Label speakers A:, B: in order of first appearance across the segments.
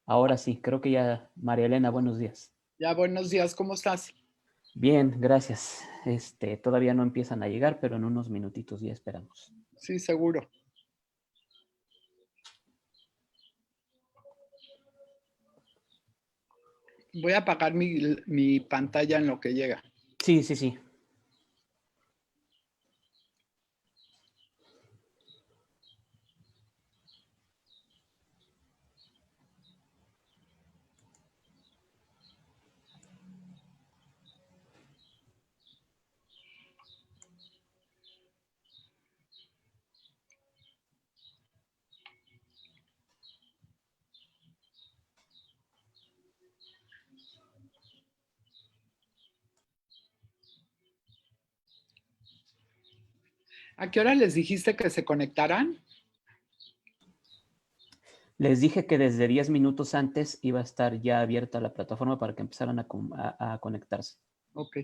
A: Ahora sí, creo que ya, María Elena, buenos días.
B: Ya, buenos días, ¿cómo estás?
A: Bien, gracias. Todavía no empiezan a llegar, pero en unos minutitos ya esperamos.
B: Sí, seguro. Voy a apagar mi pantalla en lo que llega.
A: Sí, sí, sí.
B: ¿A qué hora les dijiste que se conectaran?
A: Les dije que desde 10 minutos antes iba a estar ya abierta la plataforma para que empezaran a conectarse.
B: Ok.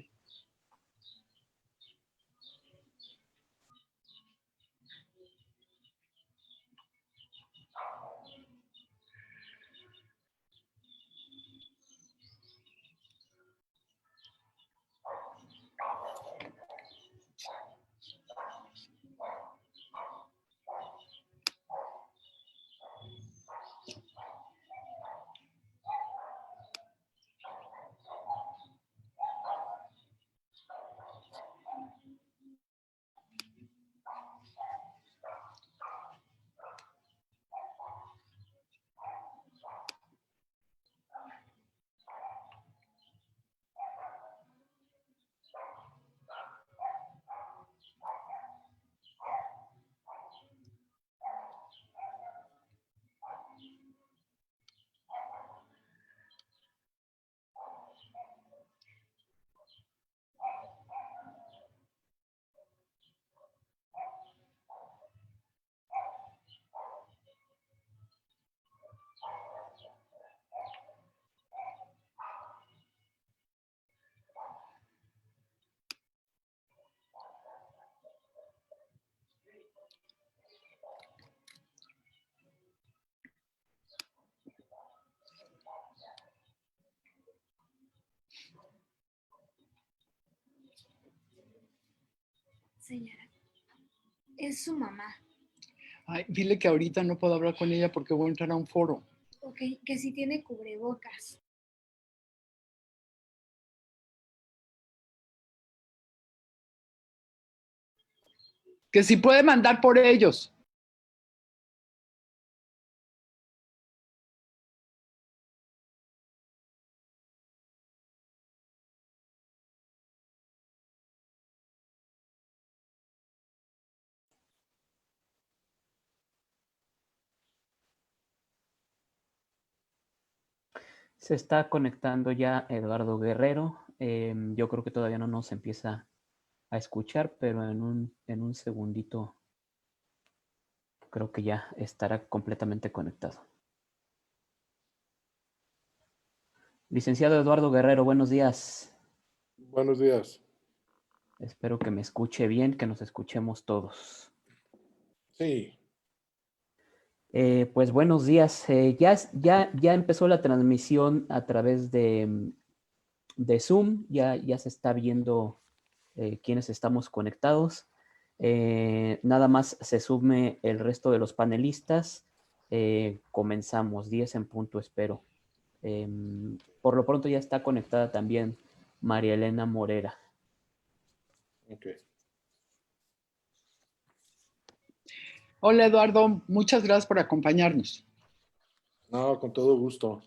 C: Señora, es su mamá.
B: Ay, dile que ahorita no puedo hablar con ella porque voy a entrar a un foro.
C: Ok, que si tiene cubrebocas.
B: Que si puede mandar por ellos.
A: Se está conectando ya Eduardo Guerrero. Yo creo que todavía no nos empieza a escuchar, pero en un segundito creo que ya estará completamente conectado. Licenciado Eduardo Guerrero, buenos días.
D: Buenos días.
A: Espero que me escuche bien, que nos escuchemos todos.
D: Sí,
A: Pues buenos días. Ya empezó la transmisión a través de Zoom. Ya se está viendo quiénes estamos conectados. Nada más se sume el resto de los panelistas. Comenzamos 10 en punto, espero. Por lo pronto ya está conectada también María Elena Morera.
D: ok.
B: Hola Eduardo, muchas gracias por acompañarnos.
D: No, con todo gusto.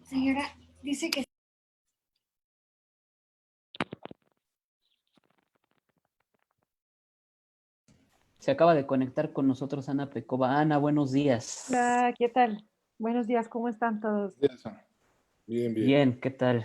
C: Señora, dice que
A: Se acaba de conectar con nosotros Ana Pecova. Ana, buenos días.
E: Hola, ¿qué tal? Buenos días, ¿cómo están todos?
D: Bien, bien.
A: Bien, ¿qué tal?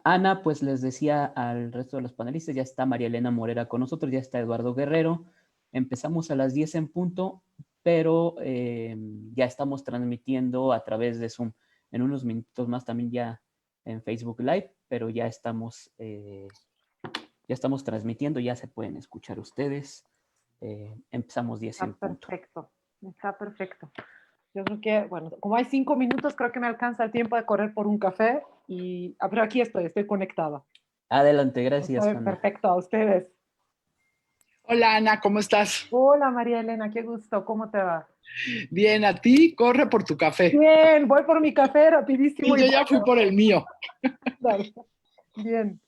A: Ana, pues les decía al resto de los panelistas, ya está María Elena Morera con nosotros, ya está Eduardo Guerrero. Empezamos a las 10 en punto, pero ya estamos transmitiendo a través de Zoom. En unos minutos más también ya en Facebook Live, pero ya estamos transmitiendo, ya se pueden escuchar ustedes. Empezamos 10 en punto.
E: Perfecto, está perfecto. Yo creo que, bueno, como hay 5 minutos, creo que me alcanza el tiempo de correr por un café, pero aquí estoy conectada.
A: Adelante, gracias, Ana.
E: Perfecto, a ustedes.
B: Hola Ana, ¿cómo estás?
E: Hola María Elena, qué gusto, ¿cómo te va?
B: Bien, a ti, corre por tu café.
E: Bien, voy por mi café rapidísimo.
B: Y yo ya fui por el mío.
E: Dale. Bien.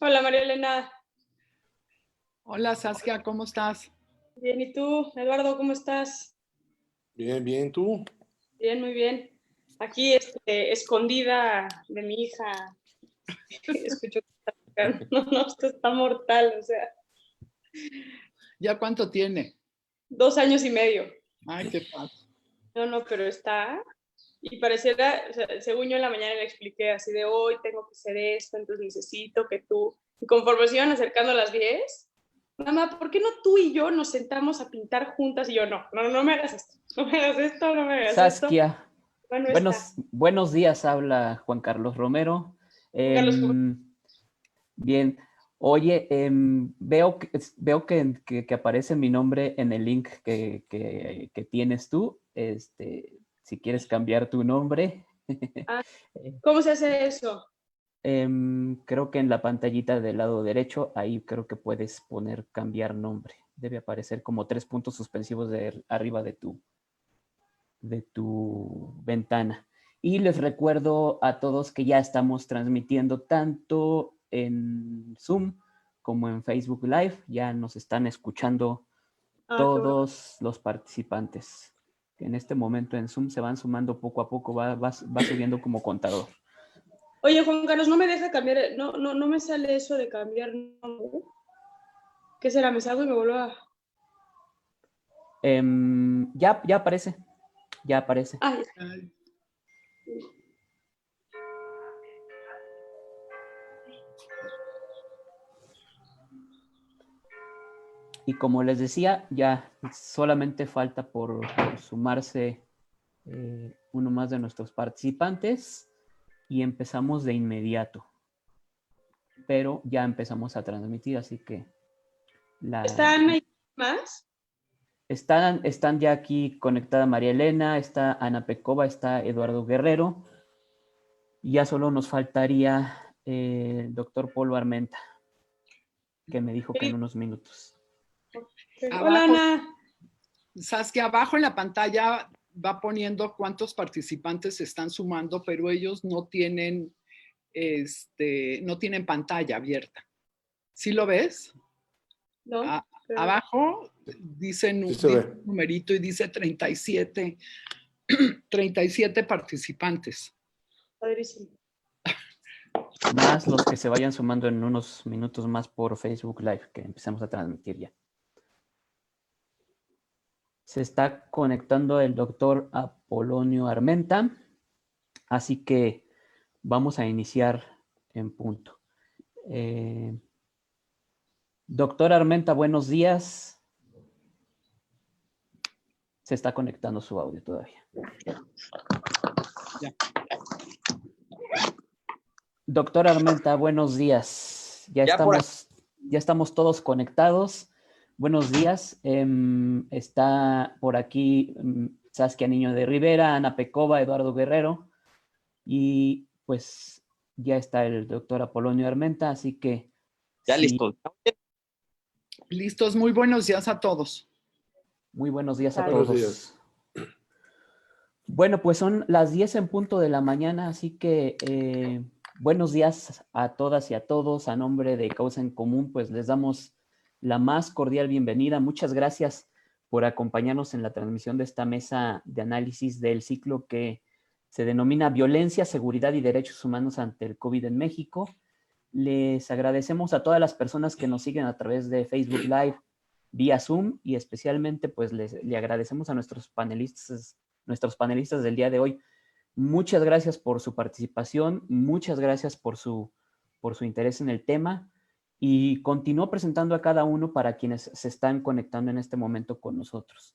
F: Hola María Elena.
B: Hola Saskia, ¿cómo estás?
F: Bien, ¿y tú? Eduardo, ¿cómo estás?
D: Bien, bien, ¿tú?
F: Bien, muy bien. Aquí escondida de mi hija. Escucho que está tocando. No, esto está mortal, o sea,
B: ¿Ya cuánto tiene?
F: 2 años y medio.
B: Ay, qué padre.
F: No, pero está. Y pareciera, o sea, según yo en la mañana le expliqué así de hoy tengo que hacer esto, entonces necesito que tú. Y conforme se iban acercando a las 10, mamá, ¿por qué no tú y yo nos sentamos a pintar juntas? Y yo, no me hagas esto, no me hagas esto, no me hagas esto.
A: Saskia,
F: Bueno, está.
A: buenos días, habla Juan Carlos Romero.
F: Carlos,
A: Bien, oye, veo que aparece mi nombre en el link que tienes tú. Si quieres cambiar tu nombre,
F: ¿cómo se hace eso?
A: creo que en la pantallita del lado derecho, ahí creo que puedes poner cambiar nombre. Debe aparecer como 3 puntos suspensivos arriba de tu ventana. Y les recuerdo a todos que ya estamos transmitiendo tanto en Zoom como en Facebook Live. Ya nos están escuchando todos los participantes. En este momento en Zoom se van sumando poco a poco, va subiendo como contador.
F: Oye, Juan Carlos, no me deja cambiar, no me sale eso de cambiar nombre. ¿Qué será? ¿Me salgo y me vuelvo a...?
A: Ya aparece. Ya aparece.
F: Ay,
B: Ay,
A: Y como les decía, ya solamente falta por sumarse uno más de nuestros participantes y empezamos de inmediato. Pero ya empezamos a transmitir, así que...
F: ¿están ahí más?
A: Están ya aquí conectada María Elena, está Ana Pecova, está Eduardo Guerrero. Y ya solo nos faltaría el doctor Polo Armenta, que me dijo que en unos minutos.
F: Hola,
B: abajo,
F: Ana.
B: Saskia, abajo en la pantalla va poniendo cuántos participantes se están sumando, pero ellos no tienen, no tienen pantalla abierta. ¿Sí lo ves?
F: No, pero...
B: Abajo dice
D: Sí se ve.
B: un numerito y dice 37 participantes.
F: Padrísimo.
A: Más los que se vayan sumando en unos minutos más por Facebook Live, que empecemos a transmitir ya. Se está conectando el doctor Apolonio Armenta, así que vamos a iniciar en punto. Doctor Armenta, buenos días. Se está conectando su audio todavía.
B: Ya.
A: Doctor Armenta, buenos días. Ya estamos todos conectados. Buenos días. Está por aquí Saskia Niño de Rivera, Ana Pecova, Eduardo Guerrero. Y pues ya está el doctor Apolonio Armenta, así que...
G: Ya
A: sí,
G: listo.
B: Listos, muy buenos días a todos.
A: muy buenos días a
D: Buenos
A: todos.
D: días.
A: Bueno, pues son las 10 en punto de la mañana, así que buenos días a todas y a todos. A nombre de Causa en Común, pues les damos la más cordial bienvenida. Muchas gracias por acompañarnos en la transmisión de esta mesa de análisis del ciclo que se denomina Violencia, Seguridad y Derechos Humanos ante el COVID en México. Les agradecemos a todas las personas que nos siguen a través de Facebook Live, vía Zoom, y especialmente pues le agradecemos a nuestros panelistas del día de hoy. Muchas gracias por su participación, muchas gracias por su interés en el tema, y continúo presentando a cada uno para quienes se están conectando en este momento con nosotros.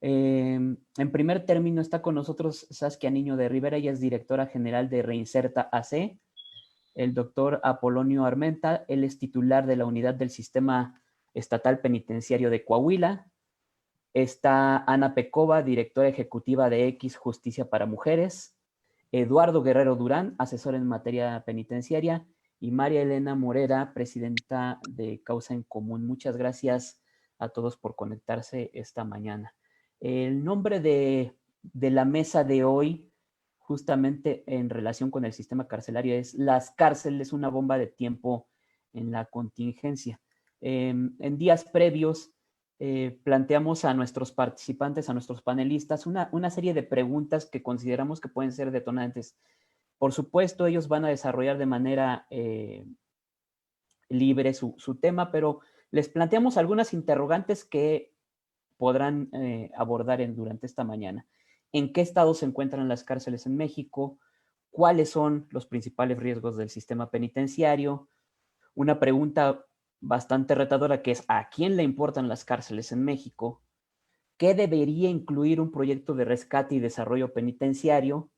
A: En primer término está con nosotros Saskia Niño de Rivera, ella es directora general de Reinserta AC. El doctor Apolonio Armenta, él es titular de la unidad del Sistema Estatal Penitenciario de Coahuila. Está Ana Pecova, directora ejecutiva de X Justicia para Mujeres. Eduardo Guerrero Durán, asesor en materia penitenciaria. Y María Elena Morera, presidenta de Causa en Común. Muchas gracias a todos por conectarse esta mañana. El nombre de la mesa de hoy, justamente en relación con el sistema carcelario, es Las cárceles, una bomba de tiempo en la contingencia. En días previos planteamos a nuestros participantes, a nuestros panelistas, una serie de preguntas que consideramos que pueden ser detonantes. Por supuesto, ellos van a desarrollar de manera libre su tema, pero les planteamos algunas interrogantes que podrán abordar durante esta mañana. ¿En qué estado se encuentran las cárceles en México? ¿Cuáles son los principales riesgos del sistema penitenciario? Una pregunta bastante retadora que es: ¿a quién le importan las cárceles en México? ¿Qué debería incluir un proyecto de rescate y desarrollo penitenciario?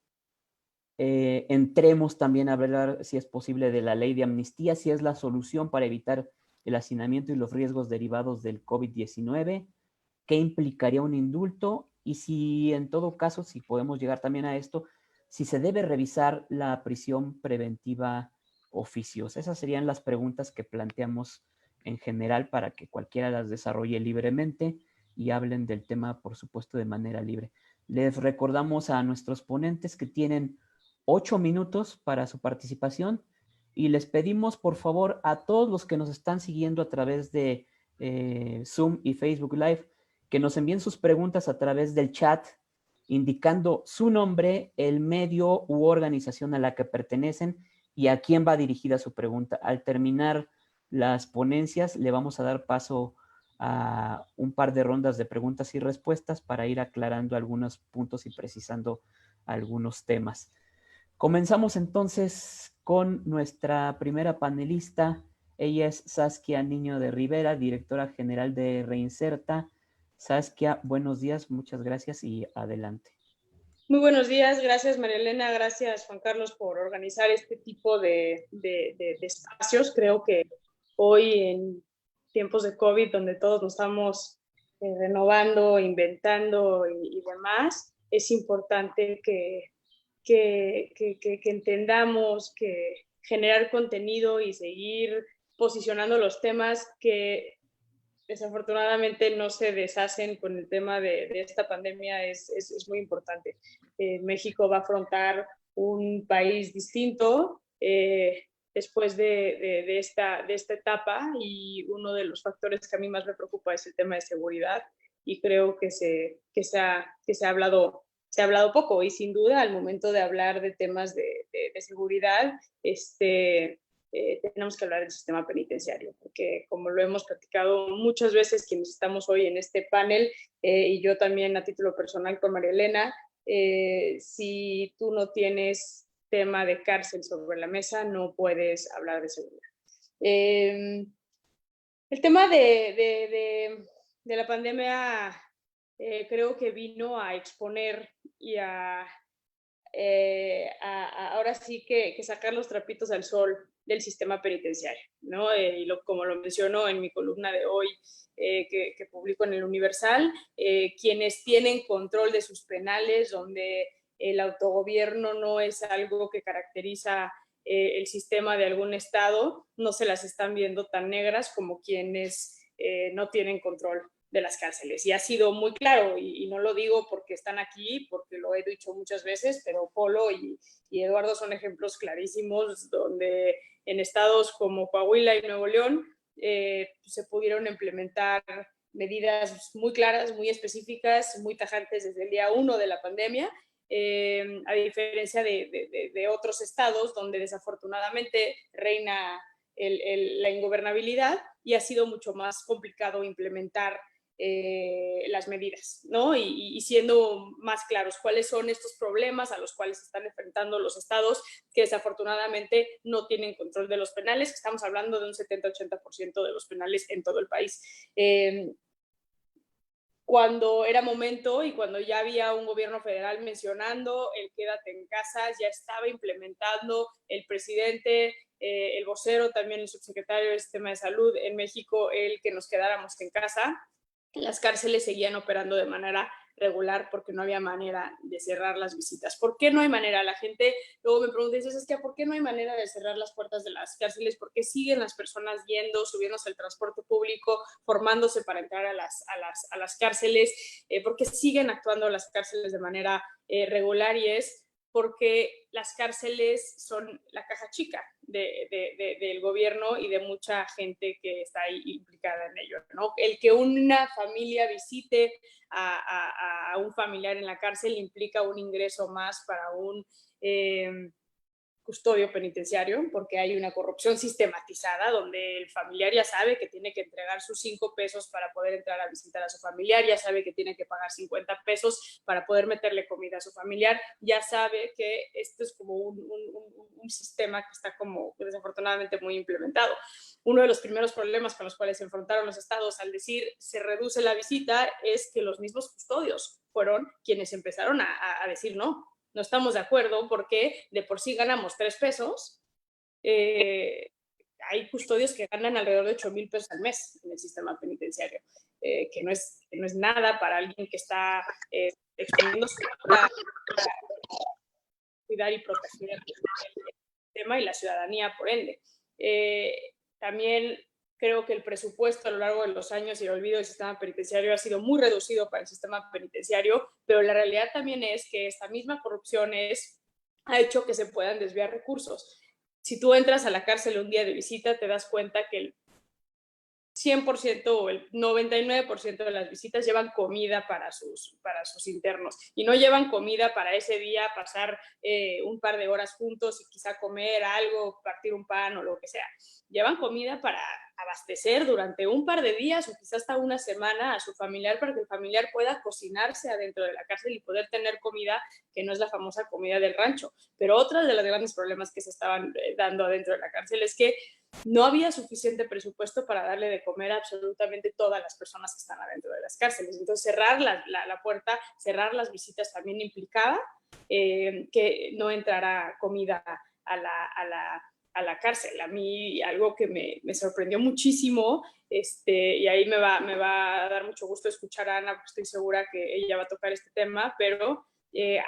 A: Entremos también a hablar, si es posible, de la ley de amnistía, si es la solución para evitar el hacinamiento y los riesgos derivados del COVID-19. ¿Qué implicaría un indulto? Y si en todo caso, si podemos llegar también a esto, si se debe revisar la prisión preventiva oficiosa. Esas serían las preguntas que planteamos en general para que cualquiera las desarrolle libremente y hablen del tema, por supuesto, de manera libre. Les recordamos a nuestros ponentes que tienen 8 minutos para su participación, y les pedimos, por favor, a todos los que nos están siguiendo a través de Zoom y Facebook Live, que nos envíen sus preguntas a través del chat, indicando su nombre, el medio u organización a la que pertenecen y a quién va dirigida su pregunta. Al terminar las ponencias, le vamos a dar paso a un par de rondas de preguntas y respuestas para ir aclarando algunos puntos y precisando algunos temas. Comenzamos entonces con nuestra primera panelista. Ella es Saskia Niño de Rivera, directora general de Reinserta. Saskia, buenos días, muchas gracias y adelante.
F: Muy buenos días, gracias María Elena, gracias Juan Carlos por organizar este tipo de espacios. Creo que hoy en tiempos de COVID, donde todos nos estamos renovando, inventando y demás, es importante que entendamos que generar contenido y seguir posicionando los temas que desafortunadamente no se deshacen con el tema de esta pandemia es muy importante. México va a afrontar un país distinto después de esta etapa, y uno de los factores que a mí más me preocupa es el tema de seguridad, y creo que se ha hablado poco, y sin duda al momento de hablar de temas de seguridad, tenemos que hablar del sistema penitenciario, porque como lo hemos platicado muchas veces quienes estamos hoy en este panel, y yo también a título personal con María Elena, si tú no tienes tema de cárcel sobre la mesa, no puedes hablar de seguridad. El tema de la pandemia creo que vino a exponer y ahora sí que sacar los trapitos al sol del sistema penitenciario, ¿no? Y como lo menciono en mi columna de hoy, que publico en el Universal, quienes tienen control de sus penales, donde el autogobierno no es algo que caracteriza el sistema de algún estado, no se las están viendo tan negras como quienes no tienen control de las cárceles. Y ha sido muy claro, y no lo digo porque están aquí, porque lo he dicho muchas veces, pero Polo y Eduardo son ejemplos clarísimos donde en estados como Coahuila y Nuevo León se pudieron implementar medidas muy claras, muy específicas, muy tajantes desde el día 1 de la pandemia, a diferencia de otros estados donde desafortunadamente reina la ingobernabilidad y ha sido mucho más complicado implementar las medidas, ¿no? Y siendo más claros cuáles son estos problemas a los cuales se están enfrentando los estados que desafortunadamente no tienen control de los penales, que estamos hablando de un 70-80% de los penales en todo el país. Cuando era momento y cuando ya había un gobierno federal mencionando el quédate en casa, ya estaba implementando el presidente, el vocero, también el subsecretario del Sistema de Salud en México, el que nos quedáramos en casa. Las cárceles seguían operando de manera regular porque no había manera de cerrar las visitas. ¿Por qué no hay manera? La gente luego me pregunta, dices, es que ¿por qué no hay manera de cerrar las puertas de las cárceles? ¿Por qué siguen las personas yendo, subiéndose al transporte público, formándose para entrar a las cárceles? ¿Por qué siguen actuando las cárceles de manera regular? Y es porque las cárceles son la caja chica del gobierno y de mucha gente que está ahí implicada en ello, ¿no? El que una familia visite a un familiar en la cárcel implica un ingreso más para un custodio penitenciario, porque hay una corrupción sistematizada donde el familiar ya sabe que tiene que entregar sus 5 pesos para poder entrar a visitar a su familiar, ya sabe que tiene que pagar 50 pesos para poder meterle comida a su familiar, ya sabe que esto es como un sistema que está como desafortunadamente muy implementado. Uno de los primeros problemas con los cuales se enfrentaron los estados al decir se reduce la visita es que los mismos custodios fueron quienes empezaron a decir no estamos de acuerdo porque de por sí ganamos 3 pesos. Hay custodios que ganan alrededor de 8,000 pesos al mes en el sistema penitenciario, que no es nada para alguien que está exponiendo su vida para cuidar y proteger el sistema y la ciudadanía, por ende. También creo que el presupuesto a lo largo de los años y el olvido del sistema penitenciario ha sido muy reducido para el sistema penitenciario, pero la realidad también es que esta misma corrupción ha hecho que se puedan desviar recursos. Si tú entras a la cárcel un día de visita, te das cuenta que el 100% o el 99% de las visitas llevan comida para sus internos y no llevan comida para ese día pasar un par de horas juntos y quizá comer algo, partir un pan o lo que sea. Llevan comida para abastecer durante un par de días o quizás hasta una semana a su familiar para que el familiar pueda cocinarse adentro de la cárcel y poder tener comida que no es la famosa comida del rancho. Pero otro de los grandes problemas que se estaban dando adentro de la cárcel es que no había suficiente presupuesto para darle de comer a absolutamente todas las personas que están adentro de las cárceles. Entonces, cerrar la puerta, cerrar las visitas también implicaba que no entrara comida a la cárcel. A mí algo que me sorprendió muchísimo, y ahí me va a dar mucho gusto escuchar a Ana, porque estoy segura que ella va a tocar este tema, pero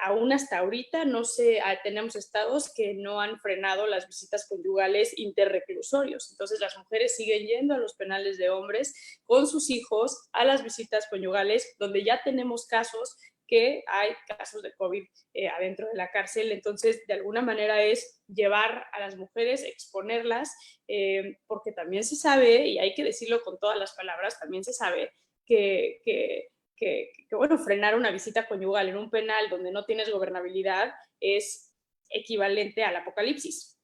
F: aún hasta ahorita no sé, tenemos estados que no han frenado las visitas conyugales interreclusorios. Entonces las mujeres siguen yendo a los penales de hombres con sus hijos a las visitas conyugales, donde ya tenemos casos que hay casos de COVID adentro de la cárcel. Entonces, de alguna manera es llevar a las mujeres, exponerlas, porque también se sabe, y hay que decirlo con todas las palabras, también se sabe que bueno, frenar una visita conyugal en un penal donde no tienes gobernabilidad es equivalente al apocalipsis.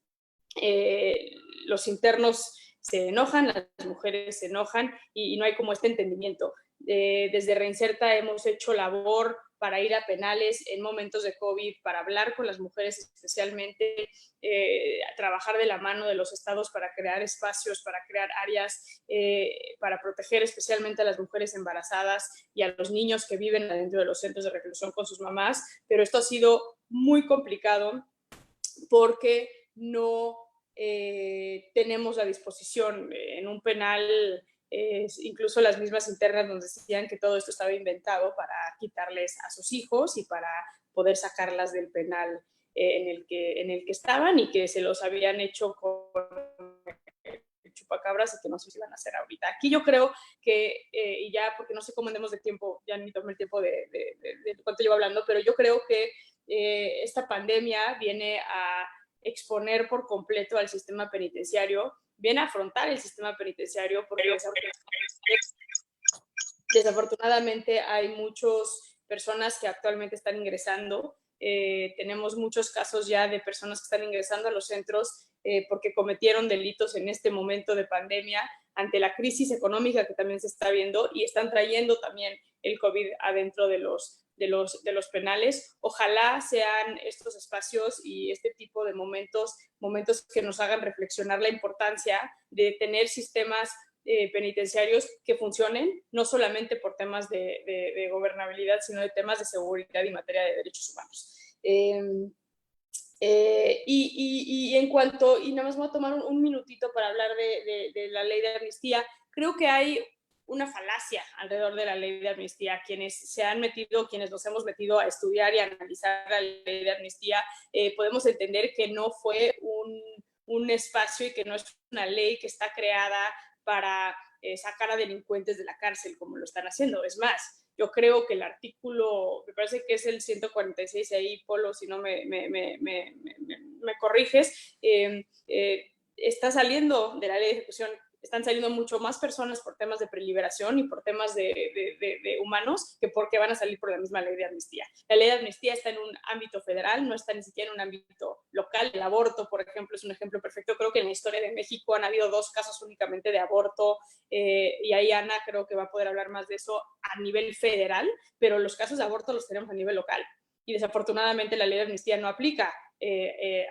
F: los internos se enojan, las mujeres se enojan y no hay como este entendimiento. Desde Reinserta hemos hecho labor para ir a penales en momentos de COVID, para hablar con las mujeres especialmente, a trabajar de la mano de los estados para crear espacios, para crear áreas, para proteger especialmente a las mujeres embarazadas y a los niños que viven adentro de los centros de reclusión con sus mamás, pero esto ha sido muy complicado porque no tenemos a disposición en un penal. Incluso las mismas internas nos decían que todo esto estaba inventado para quitarles a sus hijos y para poder sacarlas del penal en el que estaban y que se los habían hecho con chupacabras y que no sé si van a hacer ahorita. Aquí yo creo que, y ya porque no sé cómo andemos de tiempo, ya ni tomé el tiempo de cuánto llevo hablando, pero yo creo que esta pandemia viene a exponer por completo al sistema penitenciario, viene a afrontar el sistema penitenciario porque desafortunadamente hay muchas personas que actualmente están ingresando. Tenemos muchos casos ya de personas que están ingresando a los centros porque cometieron delitos en este momento de pandemia ante la crisis económica que también se está viendo y están trayendo también el COVID adentro de los penales. Ojalá sean estos espacios y este tipo de momentos que nos hagan reflexionar la importancia de tener sistemas penitenciarios que funcionen, no solamente por temas de gobernabilidad, sino de temas de seguridad y materia de derechos humanos. Y en cuanto, y nada más voy a tomar un minutito para hablar de la ley de amnistía, creo que hay una falacia alrededor de la ley de amnistía. Quienes se han metido, quienes nos hemos metido a estudiar y a analizar la ley de amnistía, podemos entender que no fue un espacio y que no es una ley que está creada para sacar a delincuentes de la cárcel como lo están haciendo. Es más, yo creo que el artículo, me parece que es el 146 ahí, Polo, si no me corriges, está saliendo de la ley de ejecución. Están saliendo mucho más personas por temas de preliberación y por temas de humanos que porque van a salir por la misma ley de amnistía. La ley de amnistía está en un ámbito federal, no está ni siquiera en un ámbito local. El aborto, por ejemplo, es un ejemplo perfecto. Creo que en la historia de México han habido 2 casos únicamente de aborto y ahí Ana creo que va a poder hablar más de eso a nivel federal, pero los casos de aborto los tenemos a nivel local. Y desafortunadamente la ley de amnistía no aplica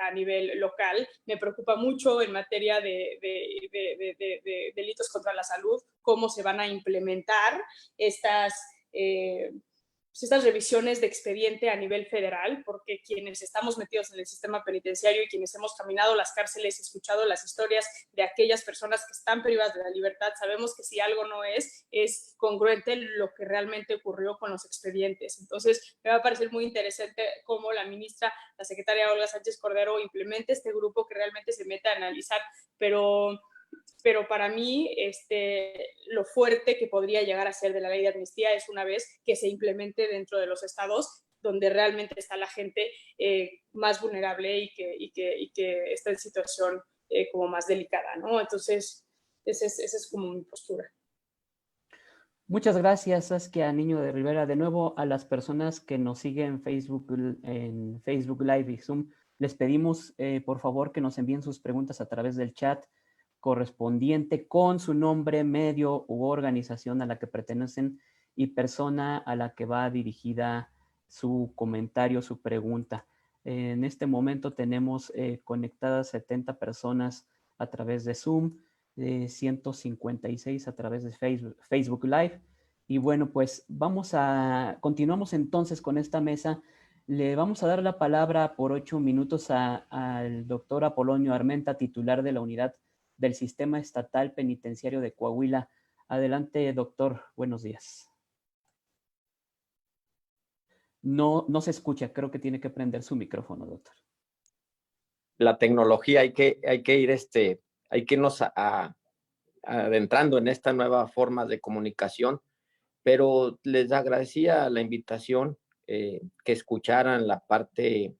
F: a nivel local. Me preocupa mucho en materia de delitos contra la salud, cómo se van a implementar estas revisiones de expediente a nivel federal, porque quienes estamos metidos en el sistema penitenciario y quienes hemos caminado las cárceles, escuchado las historias de aquellas personas que están privadas de la libertad, sabemos que si algo no es congruente lo que realmente ocurrió con los expedientes. Entonces, me va a parecer muy interesante cómo la ministra, la secretaria Olga Sánchez Cordero, implemente este grupo que realmente se meta a analizar, pero para mí lo fuerte que podría llegar a ser de la ley de amnistía es una vez que se implemente dentro de los estados donde realmente está la gente más vulnerable y que está en situación como más delicada, ¿no? Entonces, esa es como mi postura.
A: Muchas gracias, Saskia Niño de Rivera. De nuevo, a las personas que nos siguen en Facebook Live y Zoom, les pedimos, por favor, que nos envíen sus preguntas a través del chat correspondiente con su nombre, medio u organización a la que pertenecen y persona a la que va dirigida su comentario, su pregunta. En este momento tenemos conectadas 70 personas a través de Zoom, 156 a través de Facebook Live. Y bueno, pues continuamos entonces con esta mesa. Le vamos a dar la palabra por 8 minutos al doctor Apolonio Armenta, titular de la Unidad del Sistema Estatal Penitenciario de Coahuila. Adelante, doctor. Buenos días. No se escucha. Creo que tiene que prender su micrófono, doctor.
G: La tecnología, hay que irnos adentrando en esta nueva forma de comunicación, pero les agradecía la invitación, que escucharan la parte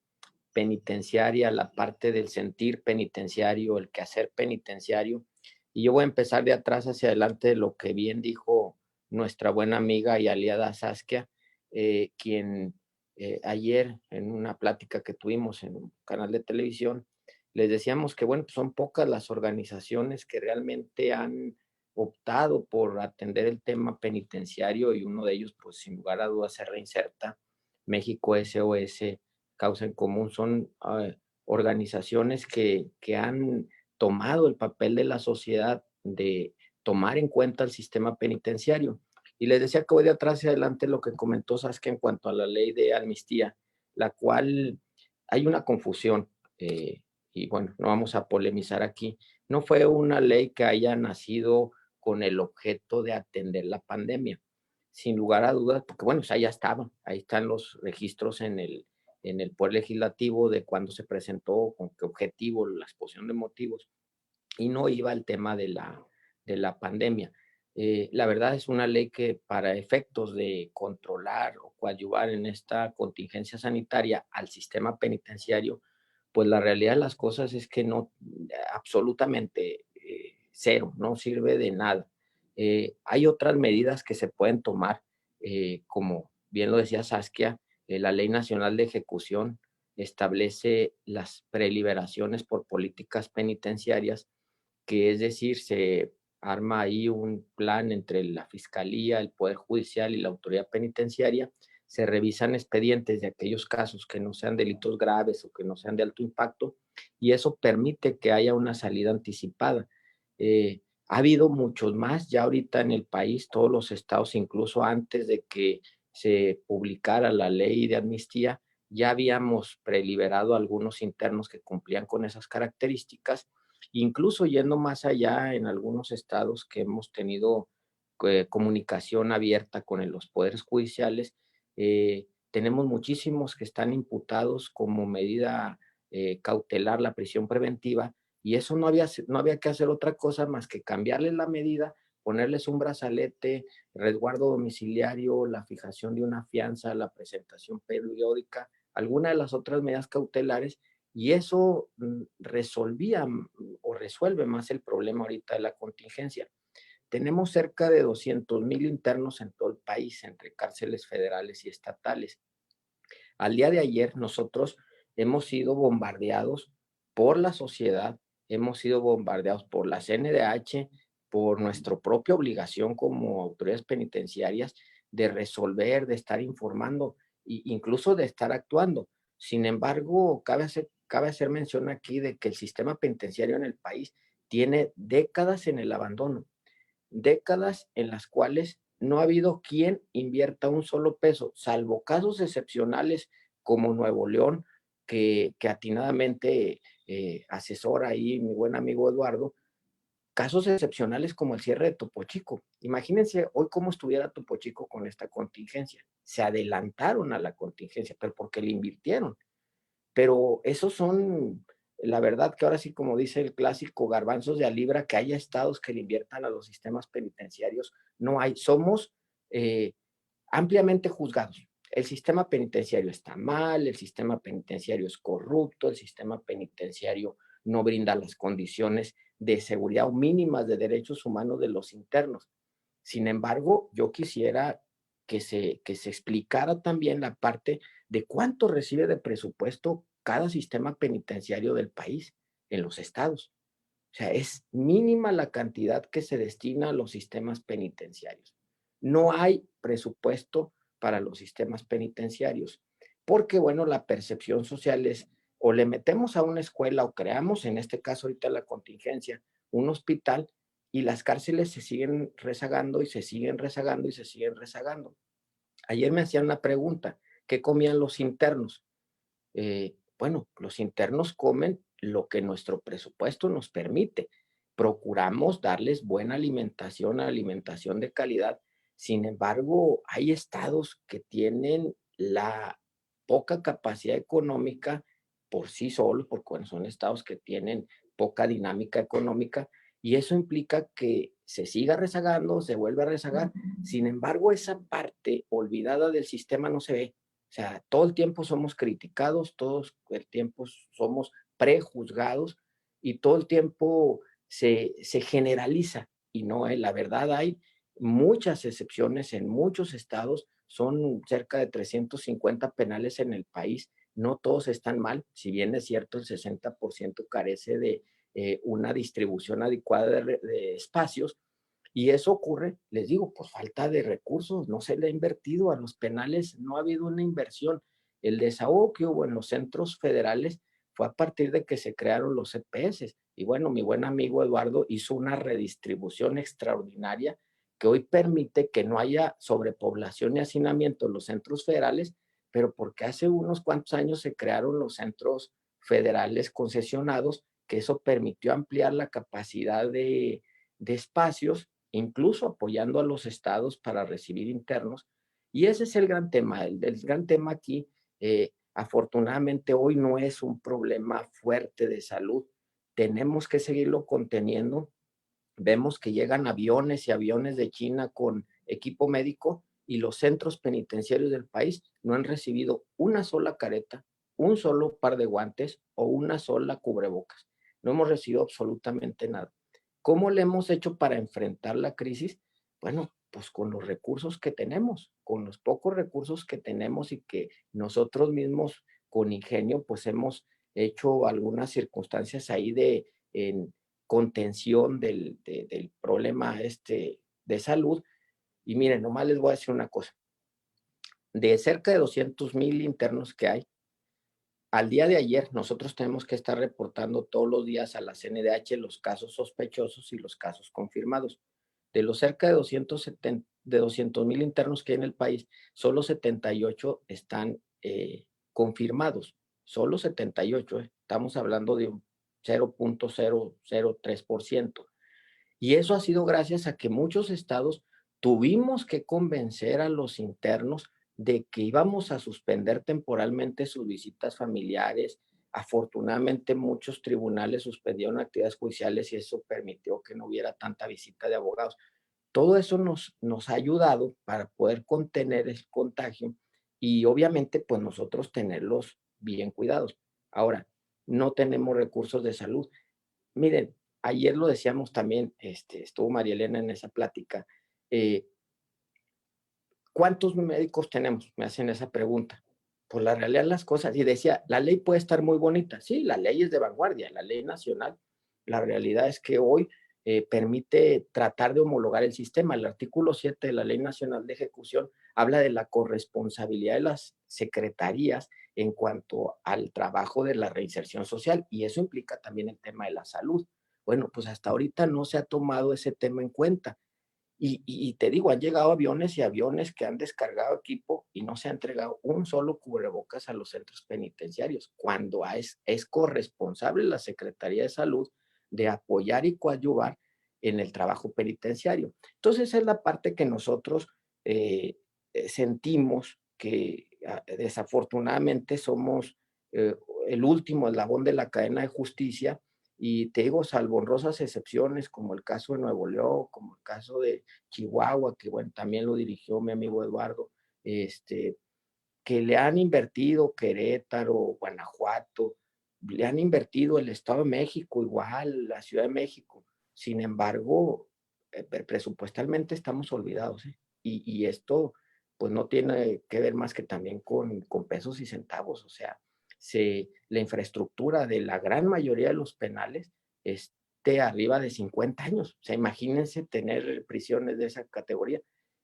G: penitenciaria, la parte del sentir penitenciario, el quehacer penitenciario, y yo voy a empezar de atrás hacia adelante lo que bien dijo nuestra buena amiga y aliada Saskia, quien ayer en una plática que tuvimos en un canal de televisión les decíamos que, bueno, pues son pocas las organizaciones que realmente han optado por atender el tema penitenciario y uno de ellos, pues sin lugar a dudas, se Reinserta, México SOS, Causa en Común, son organizaciones que han tomado el papel de la sociedad de tomar en cuenta el sistema penitenciario. Y les decía que voy de atrás hacia adelante lo que comentó Saskia en cuanto a la ley de amnistía, la cual hay una confusión, y bueno, no vamos a polemizar aquí. No fue una ley que haya nacido con el objeto de atender la pandemia, sin lugar a dudas, porque bueno, o sea, ya estaba, ahí están los registros en el Poder Legislativo de cuándo se presentó, con qué objetivo, la exposición de motivos, y no iba al tema de la pandemia. La verdad es una ley que para efectos de controlar o coadyuvar en esta contingencia sanitaria al sistema penitenciario, pues la realidad de las cosas es que no, absolutamente cero, no sirve de nada. Hay otras medidas que se pueden tomar, como bien lo decía Saskia, la Ley Nacional de Ejecución establece las preliberaciones por políticas penitenciarias, que es decir, se arma ahí un plan entre la Fiscalía, el Poder Judicial y la Autoridad Penitenciaria, se revisan expedientes de aquellos casos que no sean delitos graves o que no sean de alto impacto, y eso permite que haya una salida anticipada. Ha habido muchos más ya ahorita en el país, todos los estados, incluso antes de que se publicara la ley de amnistía, ya habíamos preliberado a algunos internos que cumplían con esas características, incluso yendo más allá en algunos estados que hemos tenido comunicación abierta con los poderes judiciales. Tenemos muchísimos que están imputados como medida cautelar, la prisión preventiva, y eso no había que hacer otra cosa más que cambiarles la medida, ponerles un brazalete, resguardo domiciliario, la fijación de una fianza, la presentación periódica, alguna de las otras medidas cautelares, y eso resolvía o resuelve más el problema ahorita de la contingencia. Tenemos cerca de 200,000 internos en todo el país, entre cárceles federales y estatales. Al día de ayer nosotros hemos sido bombardeados por la sociedad, hemos sido bombardeados por la CNDH, por nuestra propia obligación como autoridades penitenciarias de resolver, de estar informando e incluso de estar actuando. Sin embargo, cabe hacer mención aquí de que el sistema penitenciario en el país tiene décadas en el abandono, décadas en las cuales no ha habido quien invierta un solo peso, salvo casos excepcionales como Nuevo León, que atinadamente asesora ahí mi buen amigo Eduardo, casos excepcionales como el cierre de Topo Chico. Imagínense hoy cómo estuviera Topo Chico con esta contingencia. Se adelantaron a la contingencia, pero porque le invirtieron. Pero esos son, la verdad que ahora sí, como dice el clásico, garbanzos de a libra, que haya estados que le inviertan a los sistemas penitenciarios, no hay. Somos ampliamente juzgados. El sistema penitenciario está mal, el sistema penitenciario es corrupto, el sistema penitenciario no brinda las condiciones de seguridad mínimas de derechos humanos de los internos. Sin embargo, yo quisiera que se explicara también la parte de cuánto recibe de presupuesto cada sistema penitenciario del país en los estados. O sea, es mínima la cantidad que se destina a los sistemas penitenciarios. No hay presupuesto para los sistemas penitenciarios, porque, bueno, la percepción social es o le metemos a una escuela o creamos, en este caso ahorita la contingencia, un hospital, y las cárceles se siguen rezagando y se siguen rezagando y se siguen rezagando. Ayer me hacían una pregunta, ¿qué comían los internos? Bueno, los internos comen lo que nuestro presupuesto nos permite. Procuramos darles buena alimentación de calidad. Sin embargo, hay estados que tienen la poca capacidad económica por sí solos, porque bueno, son estados que tienen poca dinámica económica, y eso implica que se siga rezagando, se vuelve a rezagar. Sin embargo, esa parte olvidada del sistema no se ve. O sea, todo el tiempo somos criticados, todo el tiempo somos prejuzgados y todo el tiempo se generaliza. Y no, la verdad hay muchas excepciones en muchos estados, son cerca de 350 penales en el país no todos están mal, si bien es cierto, el 60% carece de una distribución adecuada de espacios, y eso ocurre, les digo, por falta de recursos, no se le ha invertido a los penales, no ha habido una inversión. El desahogo que hubo en los centros federales fue a partir de que se crearon los CPS. Y bueno, mi buen amigo Eduardo hizo una redistribución extraordinaria que hoy permite que no haya sobrepoblación y hacinamiento en los centros federales, pero porque hace unos cuantos años se crearon los centros federales concesionados, que eso permitió ampliar la capacidad de espacios, incluso apoyando a los estados para recibir internos. Y ese es el gran tema. El gran tema aquí, afortunadamente, hoy no es un problema fuerte de salud. Tenemos que seguirlo conteniendo. Vemos que llegan aviones y aviones de China con equipo médico y los centros penitenciarios del país no han recibido una sola careta, un solo par de guantes o una sola cubrebocas. No hemos recibido absolutamente nada. ¿Cómo le hemos hecho para enfrentar la crisis? Bueno, pues con los recursos que tenemos, con los pocos recursos que tenemos y que nosotros mismos con ingenio pues hemos hecho algunas circunstancias ahí de contención del problema de salud. Y miren, nomás les voy a decir una cosa. De cerca de 200,000 internos que hay, al día de ayer nosotros tenemos que estar reportando todos los días a la CNDH los casos sospechosos y los casos confirmados. De los cerca de 200,000 internos que hay en el país, solo 78 están confirmados. Solo 78, estamos hablando de un 0.003%. Y eso ha sido gracias a que muchos estados tuvimos que convencer a los internos de que íbamos a suspender temporalmente sus visitas familiares. Afortunadamente, muchos tribunales suspendieron actividades judiciales y eso permitió que no hubiera tanta visita de abogados. Todo eso nos ha ayudado para poder contener el contagio y obviamente pues nosotros tenerlos bien cuidados. Ahora, no tenemos recursos de salud. Miren, ayer lo decíamos también, estuvo María Elena en esa plática. ¿Cuántos médicos tenemos? Me hacen esa pregunta. Por la realidad de las cosas. Y decía, la ley puede estar muy bonita. Sí, la ley es de vanguardia, la ley nacional. La realidad es que hoy permite tratar de homologar el sistema. El artículo 7 de la Ley Nacional de Ejecución habla de la corresponsabilidad de las secretarías en cuanto al trabajo de la reinserción social, y eso implica también el tema de la salud. Bueno, pues hasta ahorita no se ha tomado ese tema en cuenta. Y te digo, han llegado aviones y aviones que han descargado equipo y no se ha entregado un solo cubrebocas a los centros penitenciarios, cuando es corresponsable la Secretaría de Salud de apoyar y coadyuvar en el trabajo penitenciario. Entonces, esa es la parte que nosotros sentimos que desafortunadamente somos el último eslabón de la cadena de justicia. Y te digo, salvo honrosas excepciones, como el caso de Nuevo León, como el caso de Chihuahua, que bueno, también lo dirigió mi amigo Eduardo, que le han invertido Querétaro, Guanajuato, le han invertido el Estado de México, igual la Ciudad de México. Sin embargo, presupuestalmente estamos olvidados, ¿eh? Y esto pues no tiene que ver más que también con pesos y centavos, o sea, la infraestructura de la gran mayoría de los penales esté arriba de 50 años. O sea, imagínense tener prisiones de esa categoría.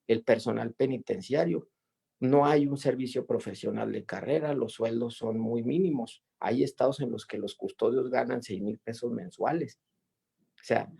G: El personal penitenciario, no hay un servicio profesional de carrera, los sueldos son muy mínimos. Hay estados en los que los custodios ganan 6,000 pesos mensuales. O sea,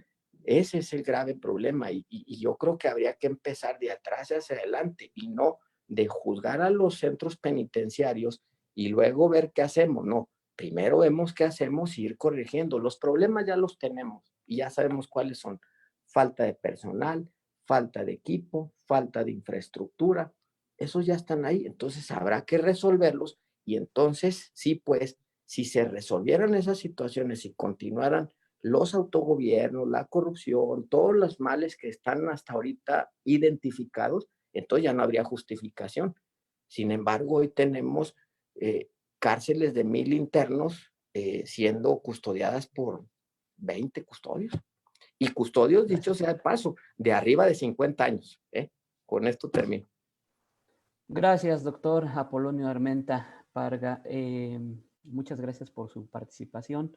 G: ese es el grave problema y yo creo que habría que empezar de atrás hacia adelante y no de juzgar a los centros penitenciarios y luego ver qué hacemos. No, primero vemos qué hacemos y ir corrigiendo. Los problemas ya los tenemos y ya sabemos cuáles son. Falta de personal, falta de equipo, falta de infraestructura. Esos ya están ahí, entonces habrá que resolverlos y entonces sí, pues, si se resolvieran esas situaciones y continuaran los autogobiernos, la corrupción, todos los males que están hasta ahorita identificados, entonces ya no habría justificación. Sin embargo, hoy tenemos cárceles de 1,000 internos siendo custodiadas por 20 custodios. Y custodios, dicho sea de paso, de arriba de 50 años. Con esto termino.
A: Gracias, doctor Apolonio Armenta. Parga. Muchas gracias por su participación.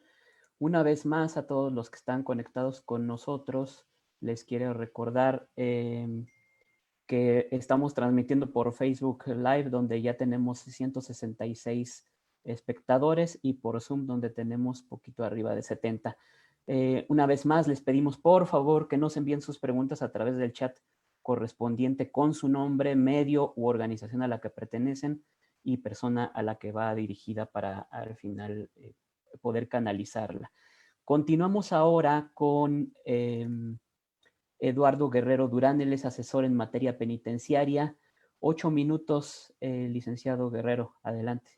A: Una vez más, a todos los que están conectados con nosotros, les quiero recordar que estamos transmitiendo por Facebook Live, donde ya tenemos 166 espectadores, y por Zoom, donde tenemos poquito arriba de 70. Una vez más, les pedimos por favor que nos envíen sus preguntas a través del chat correspondiente con su nombre, medio u organización a la que pertenecen y persona a la que va dirigida para al final poder canalizarla. Continuamos ahora con Eduardo Guerrero Durán. Él es asesor en materia penitenciaria. 8 minutos, licenciado Guerrero, adelante.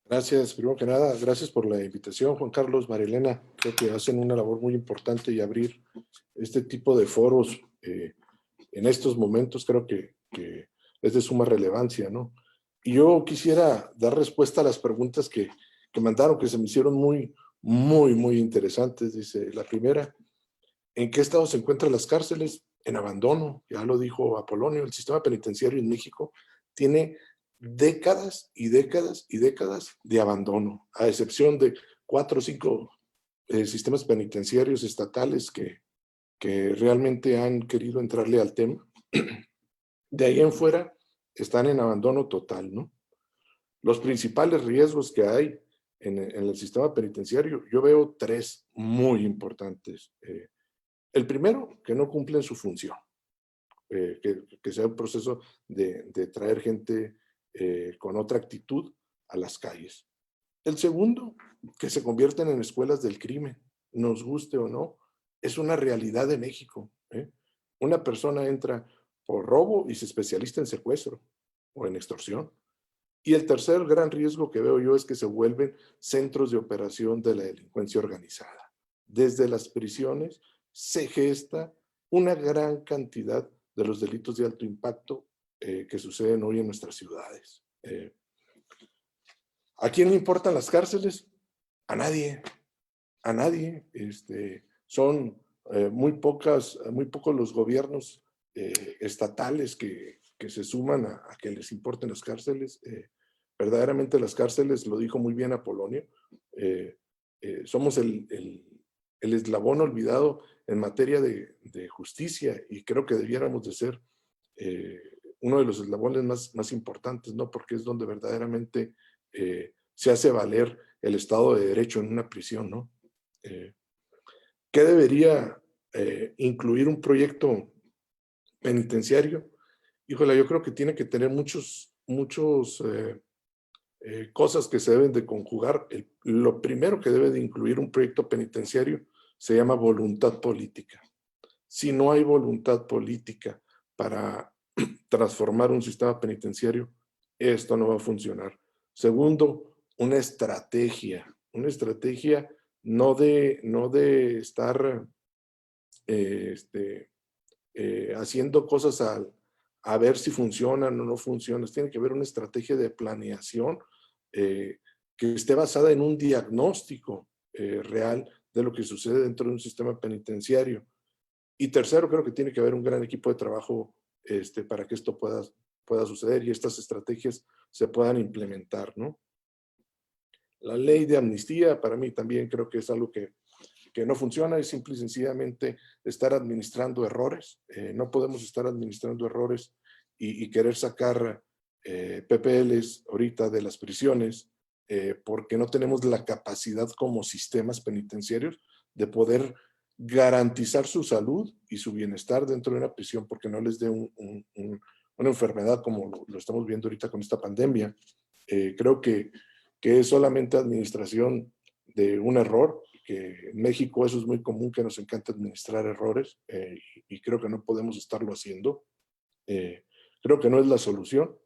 D: Gracias, primero que nada, gracias por la invitación, Juan Carlos, Marilena. Creo que hacen una labor muy importante y abrir este tipo de foros en estos momentos creo que es de suma relevancia, ¿no? Y yo quisiera dar respuesta a las preguntas que mandaron, que se me hicieron muy interesantes. Dice, la primera, ¿en qué estado se encuentran las cárceles? En abandono, ya lo dijo Apolonio. El sistema penitenciario en México tiene décadas y décadas y décadas de abandono, a excepción de 4 o 5 sistemas penitenciarios estatales que realmente han querido entrarle al tema. De ahí en fuera están en abandono total, ¿no? Los principales riesgos que hay en el sistema penitenciario, yo veo 3 muy importantes. El primero, que no cumplen su función, que sea un proceso de traer gente con otra actitud a las calles. El segundo, que se convierten en escuelas del crimen, nos guste o no, es una realidad de México. Una persona entra por robo y se especializa en secuestro o en extorsión. Y el tercer gran riesgo que veo yo es que se vuelven centros de operación de la delincuencia organizada. Desde las prisiones se gesta una gran cantidad de los delitos de alto impacto que suceden hoy en nuestras ciudades. ¿A quién le importan las cárceles? A nadie. A nadie. Son muy pocos los gobiernos estatales que se suman a que les importen las cárceles. Verdaderamente las cárceles, lo dijo muy bien Apolonio, somos el eslabón olvidado en materia de justicia, y creo que debiéramos de ser uno de los eslabones más importantes, ¿no? Porque es donde verdaderamente se hace valer el Estado de Derecho en una prisión, ¿no? ¿Qué debería incluir un proyecto penitenciario? Híjole, yo creo que tiene que tener muchos cosas que se deben de conjugar. Lo primero que debe de incluir un proyecto penitenciario se llama voluntad política. Si no hay voluntad política para transformar un sistema penitenciario, esto no va a funcionar. Segundo, una estrategia no de estar haciendo cosas a ver si funcionan o no funcionan. Tiene que haber una estrategia de planeación que esté basada en un diagnóstico real de lo que sucede dentro de un sistema penitenciario. Y tercero, creo que tiene que haber un gran equipo de trabajo para que esto pueda suceder y estas estrategias se puedan implementar, ¿no? La ley de amnistía, para mí también creo que es algo que no funciona, es simple y sencillamente estar administrando errores. No podemos estar administrando errores y querer sacar PPLs ahorita de las prisiones porque no tenemos la capacidad como sistemas penitenciarios de poder garantizar su salud y su bienestar dentro de una prisión, porque no les dé una enfermedad como lo estamos viendo ahorita con esta pandemia. Creo que es solamente administración de un error, que en México eso es muy común, que nos encanta administrar errores, y creo que no podemos estarlo haciendo. Creo que no es la solución.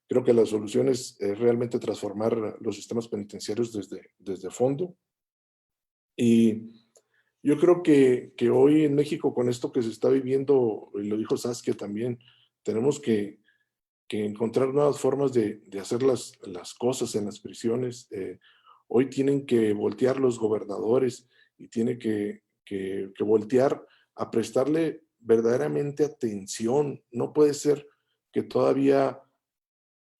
D: Creo que la solución es realmente transformar los sistemas penitenciarios desde fondo. Y yo creo que hoy en México, con esto que se está viviendo, y lo dijo Saskia también, tenemos que encontrar nuevas formas de hacer las cosas en las prisiones. Hoy tienen que voltear los gobernadores y tienen que voltear a prestarle verdaderamente atención. No puede ser que todavía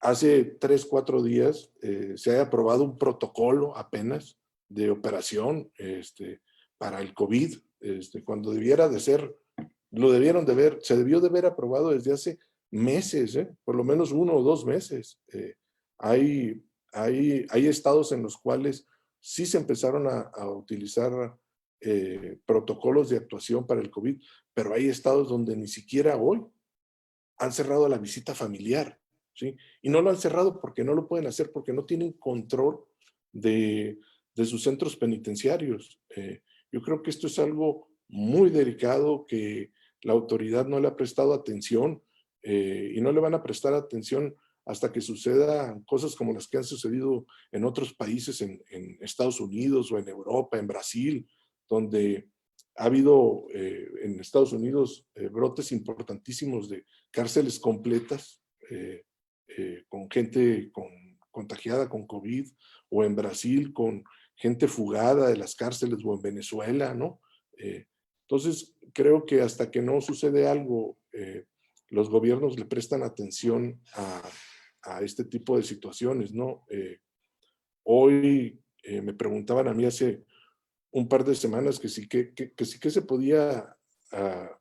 D: hace 3, 4 días se haya aprobado un protocolo apenas de operación para el COVID, cuando debiera de ser, se debió de haber aprobado desde hace meses, por lo menos 1 o 2 meses. Hay estados en los cuales sí se empezaron a utilizar protocolos de actuación para el COVID, pero hay estados donde ni siquiera hoy han cerrado la visita familiar, ¿sí? Y no lo han cerrado porque no lo pueden hacer, porque no tienen control de sus centros penitenciarios. Yo creo que esto es algo muy delicado que la autoridad no le ha prestado atención y no le van a prestar atención hasta que sucedan cosas como las que han sucedido en otros países, en Estados Unidos o en Europa, en Brasil, donde ha habido en Estados Unidos brotes importantísimos de cárceles completas con gente contagiada con COVID, o en Brasil con gente fugada de las cárceles, o en Venezuela, ¿no? Entonces, creo que hasta que no sucede algo, los gobiernos le prestan atención a este tipo de situaciones, ¿no? Hoy me preguntaban a mí hace un par de semanas que sí que se podía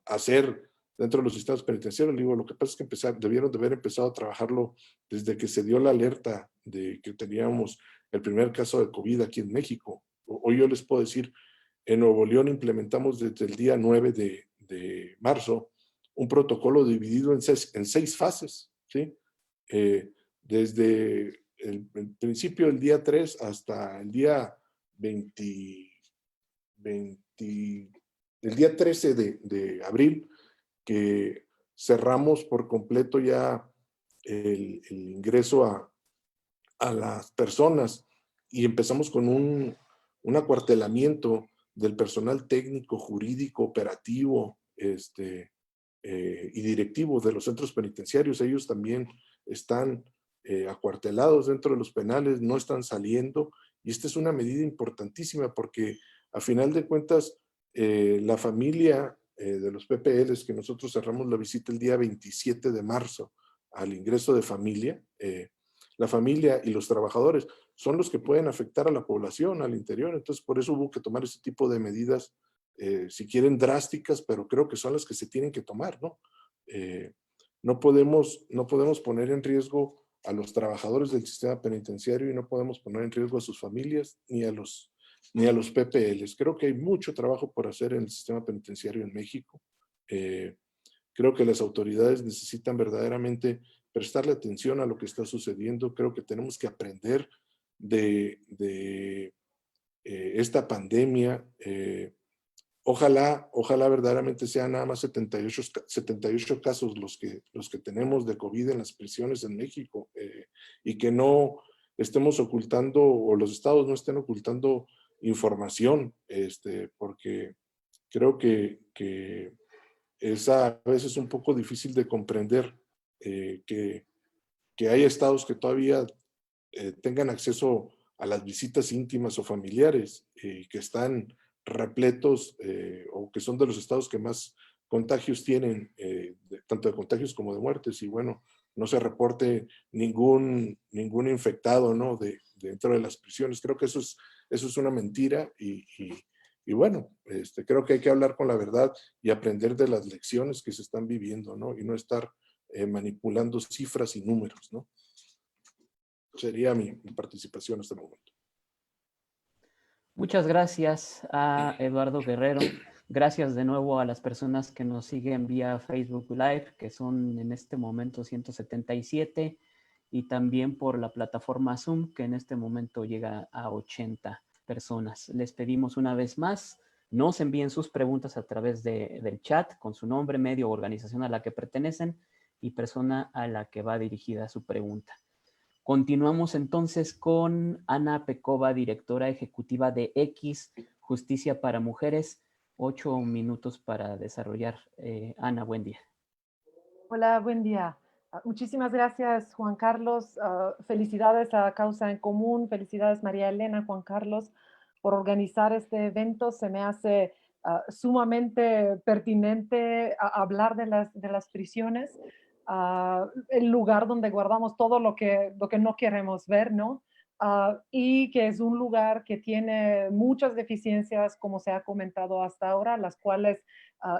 D: hacer dentro de los sistemas penitenciarios. Le digo, lo que pasa es que debieron de haber empezado a trabajarlo desde que se dio la alerta de que teníamos el primer caso de COVID aquí en México. Hoy yo les puedo decir, en Nuevo León implementamos desde el día 9 de marzo un protocolo dividido en 6 fases, ¿sí? Desde el principio del día 3 hasta el día 20, el día 13 de abril, que cerramos por completo ya el ingreso a las personas, y empezamos con un acuartelamiento del personal técnico, jurídico, operativo y directivo de los centros penitenciarios. Ellos también están acuartelados dentro de los penales, no están saliendo, y esta es una medida importantísima porque a final de cuentas la familia de los PPLs, que nosotros cerramos la visita el día 27 de marzo al ingreso de familia, la familia y los trabajadores son los que pueden afectar a la población al interior. Entonces, por eso hubo que tomar ese tipo de medidas, si quieren drásticas, pero creo que son las que se tienen que tomar, ¿no? No podemos poner en riesgo a los trabajadores del sistema penitenciario, y no podemos poner en riesgo a sus familias ni a los PPLs. Creo que hay mucho trabajo por hacer en el sistema penitenciario en México. Creo que las autoridades necesitan verdaderamente prestarle atención a lo que está sucediendo. Creo que tenemos que aprender de esta pandemia. Ojalá verdaderamente sean nada más 78 casos los que tenemos de COVID en las prisiones en México, y que no estemos ocultando, o los estados no estén ocultando información, porque creo que es a veces un poco difícil de comprender que hay estados que todavía tengan acceso a las visitas íntimas o familiares, que están repletos, o que son de los estados que más contagios tienen, tanto de contagios como de muertes, y bueno, no se reporte ningún infectado, ¿no? dentro de las prisiones. Creo que eso es una mentira, y bueno, creo que hay que hablar con la verdad y aprender de las lecciones que se están viviendo, ¿no? Y no estar manipulando cifras y números, ¿no? Sería mi participación en este momento.
A: Muchas gracias a Eduardo Guerrero. Gracias de nuevo a las personas que nos siguen vía Facebook Live, que son en este momento 177, y también por la plataforma Zoom, que en este momento llega a 80 personas. Les pedimos una vez más, nos envíen sus preguntas a través del chat con su nombre, medio o organización a la que pertenecen y persona a la que va dirigida su pregunta. Continuamos entonces con Ana Pecova, directora ejecutiva de X, Justicia para Mujeres. 8 minutos para desarrollar. Ana, buen día.
E: Hola, buen día. Muchísimas gracias, Juan Carlos. Felicidades a Causa en Común. Felicidades, María Elena, Juan Carlos, por organizar este evento. Se me hace sumamente pertinente hablar de las prisiones. el lugar donde guardamos todo lo que no queremos ver, ¿no? Y que es un lugar que tiene muchas deficiencias, como se ha comentado hasta ahora, las cuales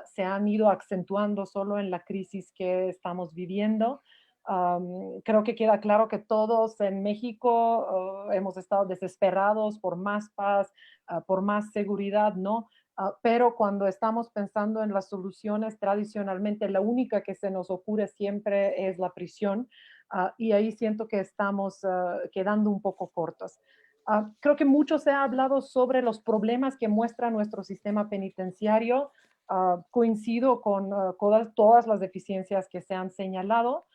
E: se han ido acentuando solo en la crisis que estamos viviendo. Creo que queda claro que todos en México hemos estado desesperados por más paz, por más seguridad, ¿no? Pero cuando estamos pensando en las soluciones, tradicionalmente la única que se nos ocurre siempre es la prisión. Y ahí siento que estamos quedando un poco cortos. Creo que mucho se ha hablado sobre los problemas que muestra nuestro sistema penitenciario. Coincido con todas las deficiencias que se han señalado.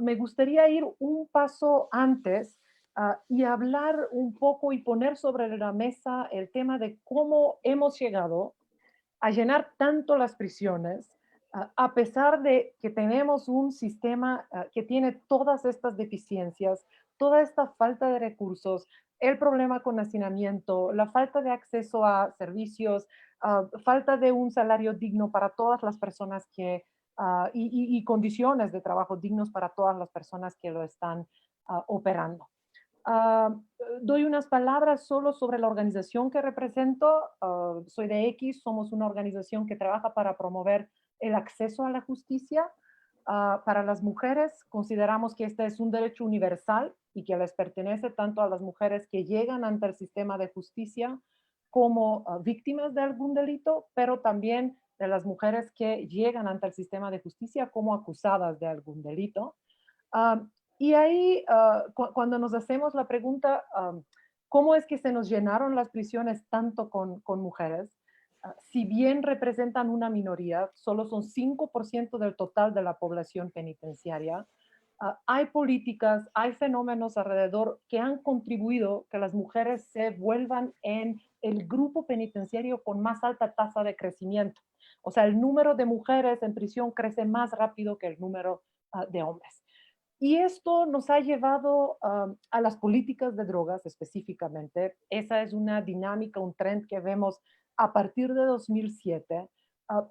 E: Me gustaría ir un paso antes y hablar un poco y poner sobre la mesa el tema de cómo hemos llegado a llenar tanto las prisiones, a pesar de que tenemos un sistema que tiene todas estas deficiencias, toda esta falta de recursos, el problema con hacinamiento, la falta de acceso a servicios, falta de un salario digno para todas las personas que, y condiciones de trabajo dignos para todas las personas que lo están operando. Ah, Doy unas palabras solo sobre la organización que represento. Soy de X, somos una organización que trabaja para promover el acceso a la justicia para las mujeres. Consideramos que este es un derecho universal y que les pertenece tanto a las mujeres que llegan ante el sistema de justicia como víctimas de algún delito, pero también de las mujeres que llegan ante el sistema de justicia como acusadas de algún delito. Ah, y ahí, cuando nos hacemos la pregunta, ¿cómo es que se nos llenaron las prisiones tanto con mujeres? Si bien representan una minoría, solo son 5% del total de la población penitenciaria. Hay políticas, hay fenómenos alrededor que han contribuido que las mujeres se vuelvan en el grupo penitenciario con más alta tasa de crecimiento. O sea, el número de mujeres en prisión crece más rápido que el número de hombres. Y esto nos ha llevado a las políticas de drogas específicamente. Esa es una dinámica, un trend que vemos a partir de 2007.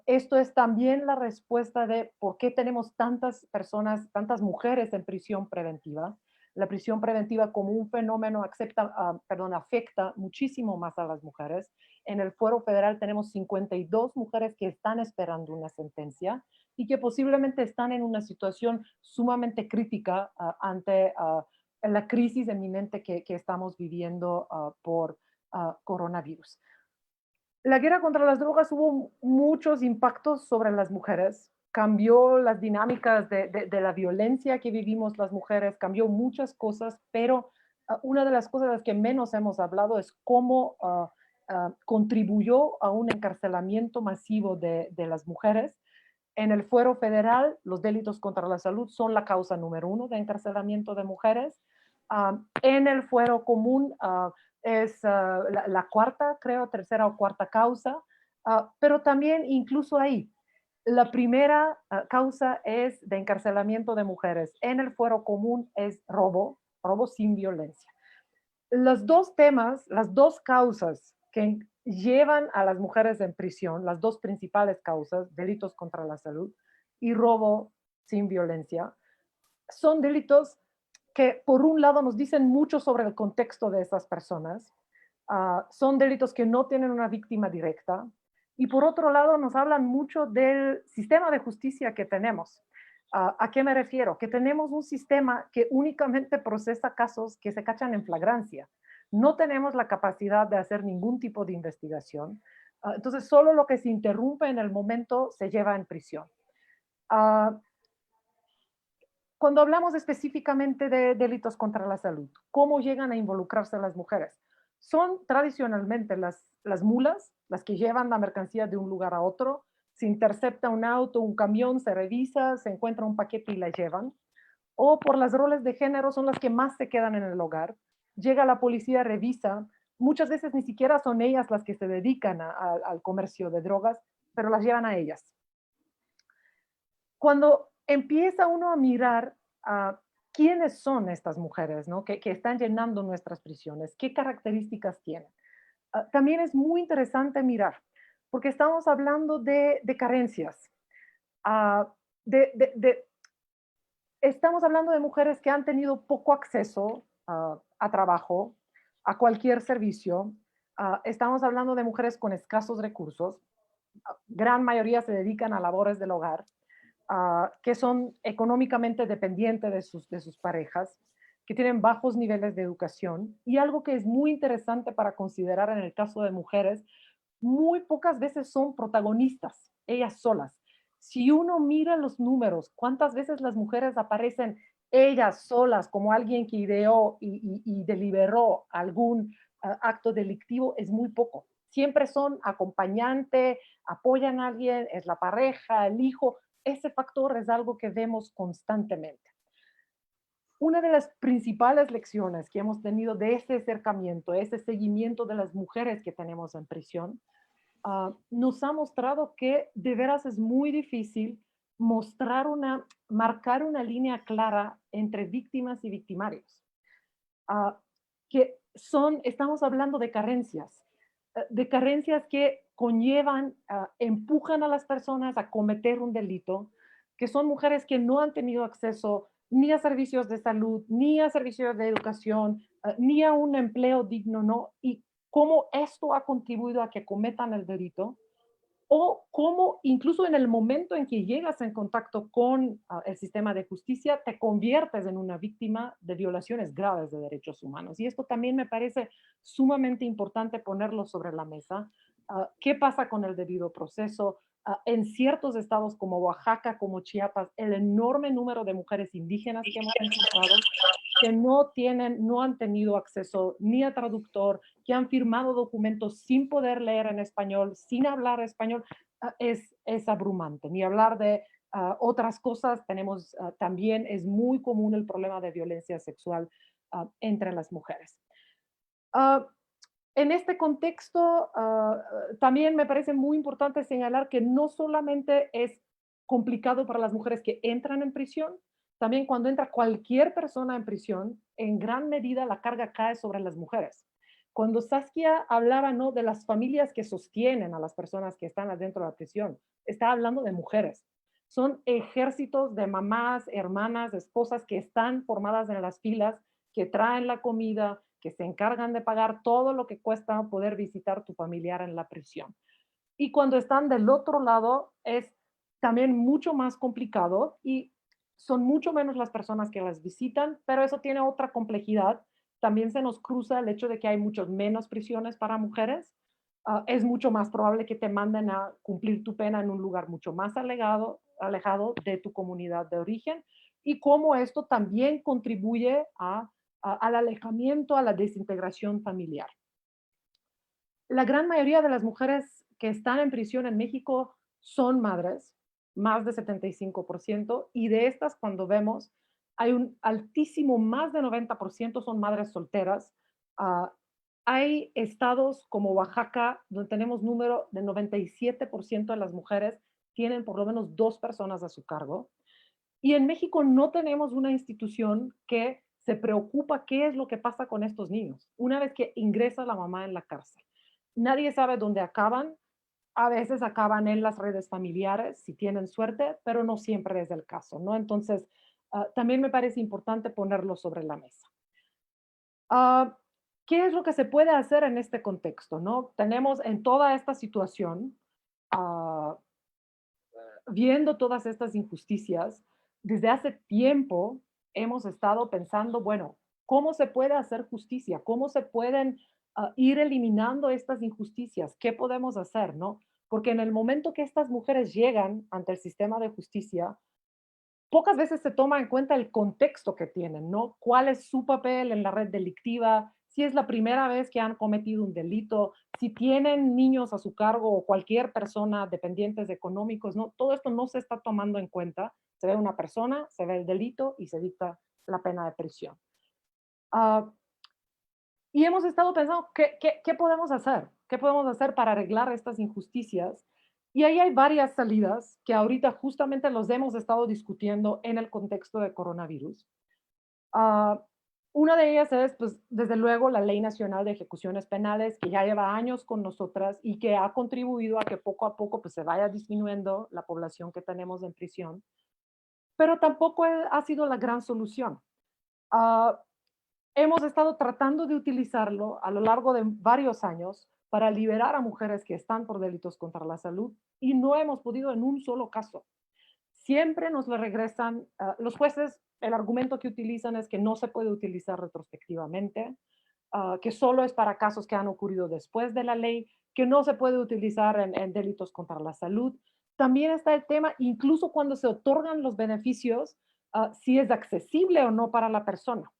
E: Esto es también la respuesta de por qué tenemos tantas personas, tantas mujeres en prisión preventiva. La prisión preventiva como un fenómeno afecta muchísimo más a las mujeres. En el Fuero Federal tenemos 52 mujeres que están esperando una sentencia y que posiblemente están en una situación sumamente crítica ante la crisis eminente que estamos viviendo por coronavirus. La guerra contra las drogas hubo muchos impactos sobre las mujeres, cambió las dinámicas de la violencia que vivimos las mujeres, cambió muchas cosas, pero una de las cosas de las que menos hemos hablado es cómo contribuyó a un encarcelamiento masivo de las mujeres. En el Fuero Federal, los delitos contra la salud son la causa número 1 de encarcelamiento de mujeres. En el Fuero Común es la cuarta, creo, tercera o cuarta causa, pero también incluso ahí, la primera causa es de encarcelamiento de mujeres. En el Fuero Común es robo sin violencia. Los dos temas, las dos causas que llevan a las mujeres en prisión, las dos principales causas, delitos contra la salud y robo sin violencia, son delitos que por un lado nos dicen mucho sobre el contexto de esas personas, son delitos que no tienen una víctima directa y por otro lado nos hablan mucho del sistema de justicia que tenemos. ¿A qué me refiero? Que tenemos un sistema que únicamente procesa casos que se cachan en flagrancia. No tenemos la capacidad de hacer ningún tipo de investigación. Entonces, solo lo que se interrumpe en el momento se lleva en prisión. Cuando hablamos específicamente de delitos contra la salud, ¿cómo llegan a involucrarse las mujeres? Son tradicionalmente las mulas, las que llevan la mercancía de un lugar a otro. Se intercepta un auto, un camión, se revisa, se encuentra un paquete y la llevan. O por las roles de género son las que más se quedan en el hogar. Llega la policía, revisa. Muchas veces ni siquiera son ellas las que se dedican al comercio de drogas, pero las llevan a ellas. Cuando empieza uno a mirar quiénes son estas mujeres, ¿no? que están llenando nuestras prisiones, qué características tienen. También es muy interesante mirar, porque estamos hablando de carencias, Estamos hablando de mujeres que han tenido poco acceso a trabajo, a cualquier servicio. Estamos hablando de mujeres con escasos recursos. Gran mayoría se dedican a labores del hogar, que son económicamente dependientes de sus parejas, que tienen bajos niveles de educación. Y algo que es muy interesante para considerar en el caso de mujeres, muy pocas veces son protagonistas, ellas solas. Si uno mira los números, cuántas veces las mujeres aparecen ellas solas como alguien que ideó y deliberó algún acto delictivo, es muy poco. Siempre son acompañante, apoyan a alguien, es la pareja, el hijo. Ese factor es algo que vemos constantemente. Una de las principales lecciones que hemos tenido de ese acercamiento, ese seguimiento de las mujeres que tenemos en prisión, nos ha mostrado que de veras es muy difícil marcar una línea clara entre víctimas y victimarios. Estamos hablando de carencias que conllevan, empujan a las personas a cometer un delito, que son mujeres que no han tenido acceso ni a servicios de salud, ni a servicios de educación, ni a un empleo digno, ¿no? Y cómo esto ha contribuido a que cometan el delito, o cómo incluso en el momento en que llegas en contacto con el sistema de justicia, te conviertes en una víctima de violaciones graves de derechos humanos. Y esto también me parece sumamente importante ponerlo sobre la mesa. ¿Qué pasa con el debido proceso? En ciertos estados como Oaxaca, como Chiapas, el enorme número de mujeres indígenas que hemos encontrado que no han tenido acceso ni a traductor, que han firmado documentos sin poder leer en español, sin hablar español, es abrumante. Ni hablar de otras cosas, también es muy común el problema de violencia sexual entre las mujeres. En este contexto, también me parece muy importante señalar que no solamente es complicado para las mujeres que entran en prisión, también cuando entra cualquier persona en prisión, en gran medida la carga cae sobre las mujeres. Cuando Saskia hablaba, ¿no?, de las familias que sostienen a las personas que están adentro de la prisión, está hablando de mujeres. Son ejércitos de mamás, hermanas, esposas que están formadas en las filas, que traen la comida, que se encargan de pagar todo lo que cuesta poder visitar tu familiar en la prisión. Y cuando están del otro lado es también mucho más complicado y son mucho menos las personas que las visitan, pero eso tiene otra complejidad. También se nos cruza el hecho de que hay muchos menos prisiones para mujeres. Es mucho más probable que te manden a cumplir tu pena en un lugar mucho más alejado de tu comunidad de origen, y cómo esto también contribuye al alejamiento, a la desintegración familiar. La gran mayoría de las mujeres que están en prisión en México son madres, más de 75%, y de estas, cuando vemos, hay un altísimo, más de 90% son madres solteras. Hay estados como Oaxaca, donde tenemos número de 97% de las mujeres tienen por lo menos 2 personas a su cargo. Y en México no tenemos una institución que se preocupa qué es lo que pasa con estos niños una vez que ingresa la mamá en la cárcel. Nadie sabe dónde acaban. A veces acaban en las redes familiares, si tienen suerte, pero no siempre es el caso, ¿no? Entonces, también me parece importante ponerlo sobre la mesa. ¿Qué es lo que se puede hacer en este contexto, no? Tenemos en toda esta situación, viendo todas estas injusticias, desde hace tiempo hemos estado pensando, bueno, ¿cómo se puede hacer justicia? ¿Cómo se pueden ir eliminando estas injusticias? ¿Qué podemos hacer, no? Porque en el momento que estas mujeres llegan ante el sistema de justicia, pocas veces se toma en cuenta el contexto que tienen, ¿no? ¿Cuál es su papel en la red delictiva? Si es la primera vez que han cometido un delito, si tienen niños a su cargo o cualquier persona dependientes económicos, ¿no? Todo esto no se está tomando en cuenta. Se ve una persona, se ve el delito y se dicta la pena de prisión. Y hemos estado pensando, ¿qué podemos hacer? ¿Qué podemos hacer para arreglar estas injusticias? Y ahí hay varias salidas que ahorita justamente los hemos estado discutiendo en el contexto de coronavirus. Una de ellas es, pues, desde luego, la Ley Nacional de Ejecuciones Penales, que ya lleva años con nosotras y que ha contribuido a que poco a poco pues, se vaya disminuyendo la población que tenemos en prisión. pero tampoco ha sido la gran solución. Hemos estado tratando de utilizarlo a lo largo de varios años para liberar a mujeres que están por delitos contra la salud y no hemos podido en un solo caso. Siempre nos lo regresan, los jueces, el argumento que utilizan es que no se puede utilizar retrospectivamente, que solo es para casos que han ocurrido después de la ley, que no se puede utilizar en delitos contra la salud. También está el tema, incluso cuando se otorgan los beneficios, si es accesible o no para la persona.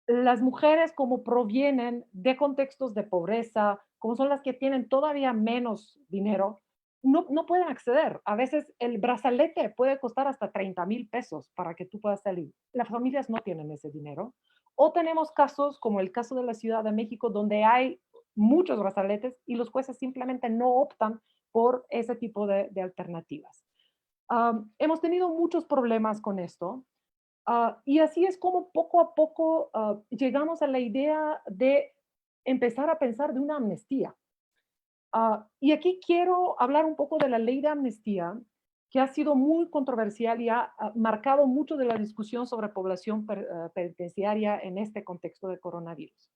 E: Las mujeres, como provienen de contextos de pobreza, como son las que tienen todavía menos dinero, no pueden acceder. A veces el brazalete puede costar hasta 30,000 pesos para que tú puedas salir. Las familias no tienen ese dinero. O tenemos casos como el caso de la Ciudad de México, donde hay muchos brazaletes y los jueces simplemente no optan por ese tipo de alternativas. Hemos tenido muchos problemas con esto. Y así es como poco a poco llegamos a la idea de empezar a pensar de una amnistía. Y aquí quiero hablar un poco de la ley de amnistía, que ha sido muy controversial y ha marcado mucho de la discusión sobre población penitenciaria en este contexto de coronavirus.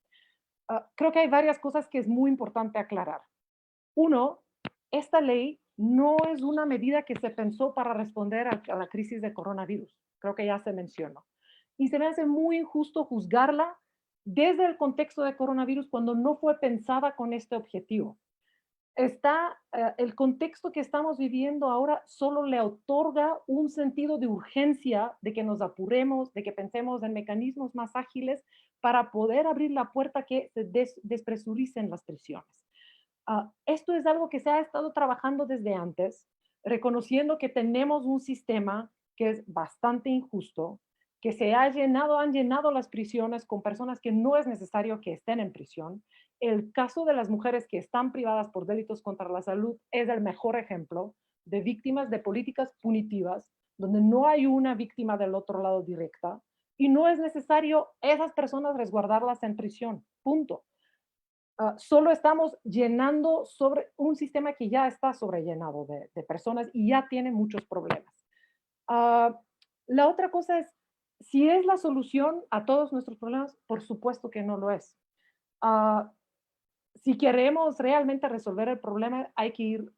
E: Creo que hay varias cosas que es muy importante aclarar. Uno, esta ley no es una medida que se pensó para responder a la crisis de coronavirus. Creo que ya se mencionó. Y se me hace muy injusto juzgarla desde el contexto de coronavirus cuando no fue pensada con este objetivo. El contexto que estamos viviendo ahora solo le otorga un sentido de urgencia, de que nos apuremos, de que pensemos en mecanismos más ágiles para poder abrir la puerta que se despresuricen las prisiones. Esto es algo que se ha estado trabajando desde antes, reconociendo que tenemos un sistema que es bastante injusto, que han llenado las prisiones con personas que no es necesario que estén en prisión. El caso de las mujeres que están privadas por delitos contra la salud es el mejor ejemplo de víctimas de políticas punitivas, donde no hay una víctima del otro lado directa y no es necesario esas personas resguardarlas en prisión. Punto. Solo estamos llenando sobre un sistema que ya está sobrellenado de personas y ya tiene muchos problemas. La otra cosa es, si es la solución a todos nuestros problemas, por supuesto que no lo es. Si queremos realmente resolver el problema, hay que ir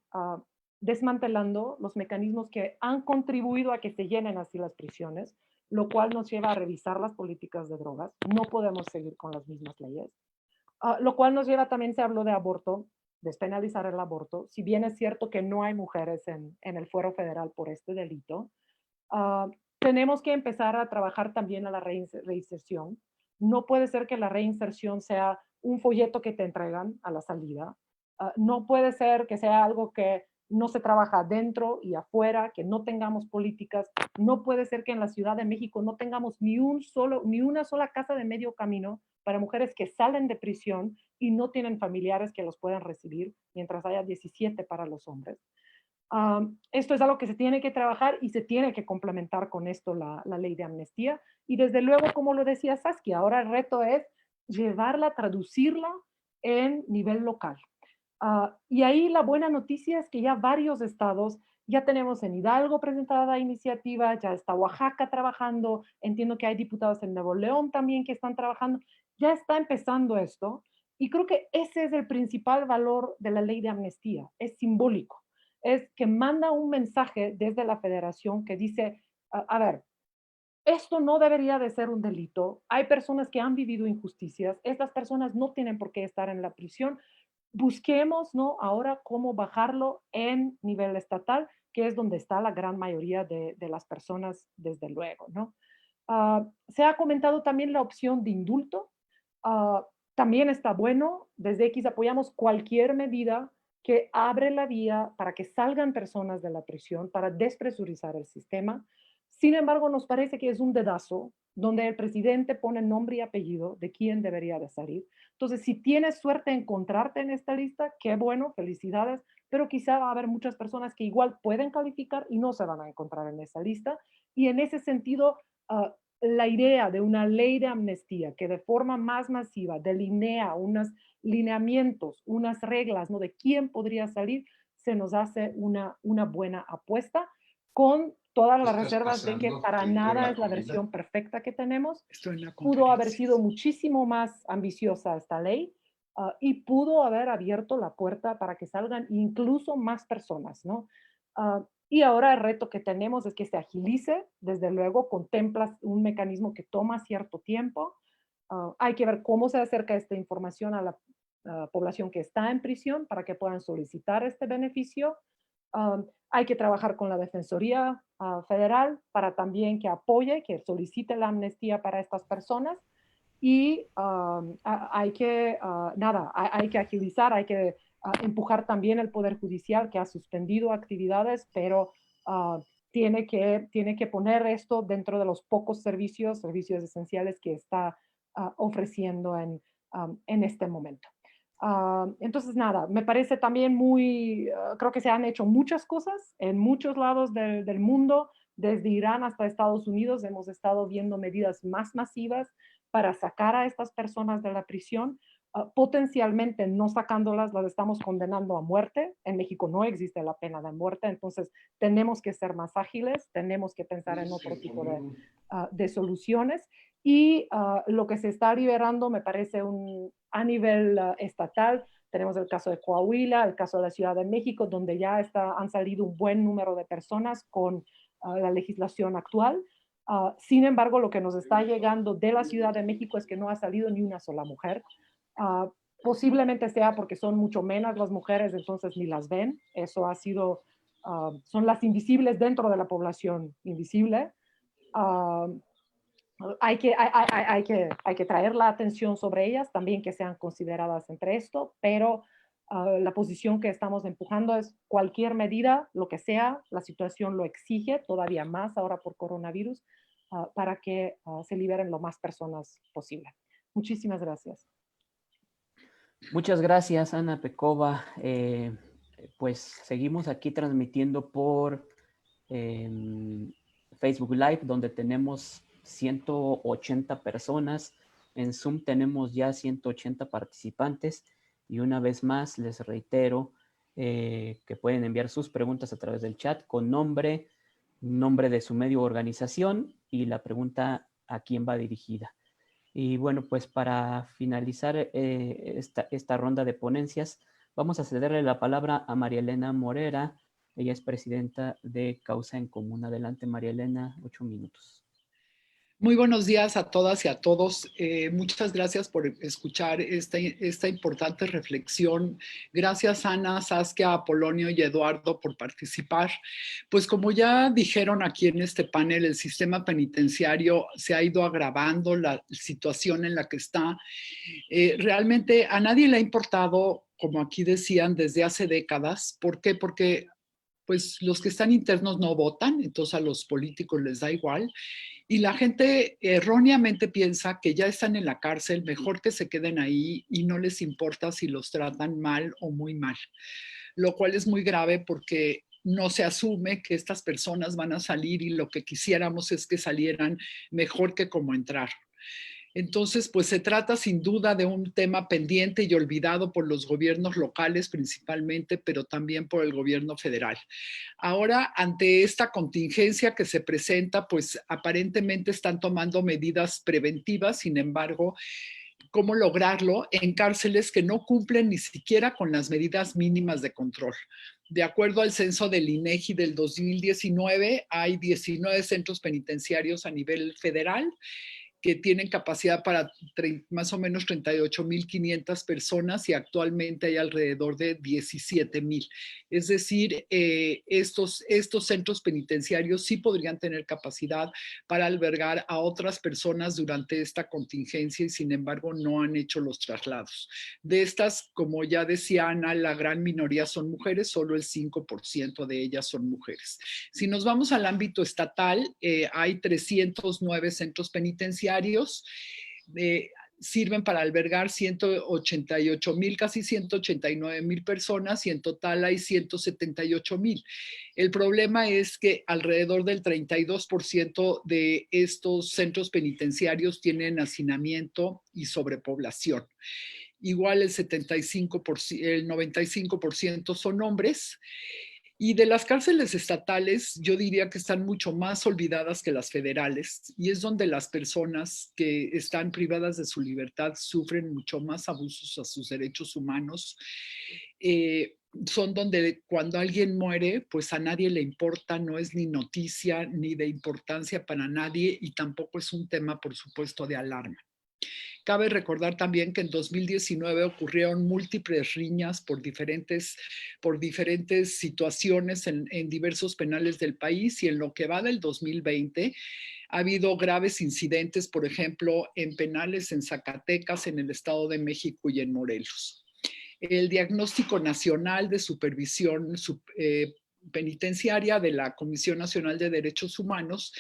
E: desmantelando los mecanismos que han contribuido a que se llenen así las prisiones, lo cual nos lleva a revisar las políticas de drogas. No podemos seguir con las mismas leyes. Lo cual nos lleva, también se habló de aborto, despenalizar el aborto. Si bien es cierto que no hay mujeres en el fuero federal por este delito, tenemos que empezar a trabajar también a la reinserción. No puede ser que la reinserción sea un folleto que te entregan a la salida. No puede ser que sea algo que no se trabaja dentro y afuera, que no tengamos políticas. No puede ser que en la Ciudad de México no tengamos ni una sola casa de medio camino para mujeres que salen de prisión y no tienen familiares que los puedan recibir, mientras haya 17 para los hombres. Esto es algo que se tiene que trabajar y se tiene que complementar con esto la ley de amnistía. Y desde luego, como lo decía Saskia, ahora el reto es llevarla, traducirla en nivel local. Y ahí la buena noticia es que ya varios estados, ya tenemos en Hidalgo presentada la iniciativa, ya está Oaxaca trabajando, entiendo que hay diputados en Nuevo León también que están trabajando, ya está empezando esto. Y creo que ese es el principal valor de la ley de amnistía, es simbólico. Es que manda un mensaje desde la federación que dice, a ver, esto no debería de ser un delito. Hay personas que han vivido injusticias. Estas personas no tienen por qué estar en la prisión. Busquemos, ¿no? Ahora cómo bajarlo en nivel estatal, que es donde está la gran mayoría de las personas, desde luego, ¿no? Se ha comentado también la opción de indulto. También está bueno. Desde X apoyamos cualquier medida que abre la vía para que salgan personas de la prisión, para despresurizar el sistema. Sin embargo, nos parece que es un dedazo donde el presidente pone nombre y apellido de quién debería de salir. Entonces, si tienes suerte de encontrarte en esta lista, qué bueno, felicidades, pero quizá va a haber muchas personas que igual pueden calificar y no se van a encontrar en esa lista. Y en ese sentido, la idea de una ley de amnistía que de forma más masiva delinea unos lineamientos, unas reglas, ¿no? De quién podría salir, se nos hace una buena apuesta con todas las
H: Estás
E: reservas de que
H: pasando
E: para
H: tu entrega
E: nada
H: la
E: es la
H: comida.
E: versión perfecta que tenemos.
B: Estoy en la
E: Pudo haber
B: conferencia.
E: sido muchísimo más ambiciosa esta ley, y pudo haber abierto la puerta para que salgan incluso más personas, ¿no? Y ahora el reto que tenemos es que se agilice, desde luego contempla un mecanismo que toma cierto tiempo. Hay que ver cómo se acerca esta información a la población que está en prisión para que puedan solicitar este beneficio. Hay que trabajar con la Defensoría Federal para también que apoye, que solicite la amnistía para estas personas. Y hay que, hay que agilizar, hay que empujar también el Poder Judicial, que ha suspendido actividades, pero tiene que poner esto dentro de los pocos servicios esenciales que está ofreciendo en este momento. Entonces, nada, me parece también creo que se han hecho muchas cosas en muchos lados del mundo, desde Irán hasta Estados Unidos, hemos estado viendo medidas más masivas para sacar a estas personas de la prisión. Potencialmente no sacándolas, las estamos condenando a muerte. En México no existe la pena de muerte, entonces tenemos que ser más ágiles, tenemos que pensar en otro tipo de soluciones. Y lo que se está liberando me parece a nivel estatal. Tenemos el caso de Coahuila, el caso de la Ciudad de México, donde ya han salido un buen número de personas con la legislación actual. Sin embargo, lo que nos está llegando de la Ciudad de México es que no ha salido ni una sola mujer. Posiblemente sea porque son mucho menos las mujeres, entonces ni las ven. Eso ha sido, son las invisibles dentro de la población invisible. Hay que traer la atención sobre ellas, también que sean consideradas entre esto, pero la posición que estamos empujando es cualquier medida, lo que sea, la situación lo exige todavía más ahora por coronavirus, para que se liberen lo más personas posible. Muchísimas gracias.
A: Muchas gracias, Ana Pekova. Pues seguimos aquí transmitiendo por Facebook Live, donde tenemos 180 personas. En Zoom tenemos ya 180 participantes. Y una vez más, les reitero que pueden enviar sus preguntas a través del chat con nombre de su medio o organización y la pregunta a quién va dirigida. Y bueno, pues para finalizar esta ronda de ponencias, vamos a cederle la palabra a María Elena Morera. Ella es presidenta de Causa en Común. Adelante, María Elena, 8 minutos.
B: Muy buenos días a todas y a todos. Muchas gracias por escuchar esta importante reflexión. Gracias, Ana, Saskia, Apolonio y Eduardo por participar. Pues como ya dijeron aquí en este panel, el sistema penitenciario se ha ido agravando, la situación en la que está. Realmente a nadie le ha importado, como aquí decían, desde hace décadas. ¿Por qué? Porque pues los que están internos no votan, entonces a los políticos les da igual. Y la gente erróneamente piensa que ya están en la cárcel, mejor que se queden ahí y no les importa si los tratan mal o muy mal. Lo cual es muy grave porque no se asume que estas personas van a salir y lo que quisiéramos es que salieran mejor que como entraron. Entonces, pues se trata sin duda de un tema pendiente y olvidado por los gobiernos locales principalmente, pero también por el gobierno federal. Ahora, ante esta contingencia que se presenta, pues aparentemente están tomando medidas preventivas, sin embargo, ¿cómo lograrlo en cárceles que no cumplen ni siquiera con las medidas mínimas de control? De acuerdo al censo del INEGI del 2019, hay 19 centros penitenciarios a nivel federal que tienen capacidad para más o menos 38,500 personas y actualmente hay alrededor de 17,000. Es decir, estos centros penitenciarios sí podrían tener capacidad para albergar a otras personas durante esta contingencia y sin embargo no han hecho los traslados. De estas, como ya decía Ana, la gran minoría son mujeres, solo el 5% de ellas son mujeres. Si nos vamos al ámbito estatal, hay 309 centros penitenciarios. Sirven para albergar 188,000, casi 189,000 personas y en total hay 178,000. El problema es que alrededor del 32% de estos centros penitenciarios tienen hacinamiento y sobrepoblación. Igual el 95%, el 95% son hombres. Y de las cárceles estatales, yo diría que están mucho más olvidadas que las federales, y es donde las personas que están privadas de su libertad sufren mucho más abusos a sus derechos humanos. Son donde cuando alguien muere, pues a nadie le importa, no es ni noticia ni de importancia para nadie, y tampoco es un tema, por supuesto, de alarma. Cabe recordar también que en 2019 ocurrieron múltiples riñas por diferentes situaciones en diversos penales del país, y en lo que va del 2020 ha habido graves incidentes, por ejemplo, en penales en Zacatecas, en el Estado de México y en Morelos. El Diagnóstico Nacional de Supervisión Penitenciaria de la Comisión Nacional de Derechos Humanos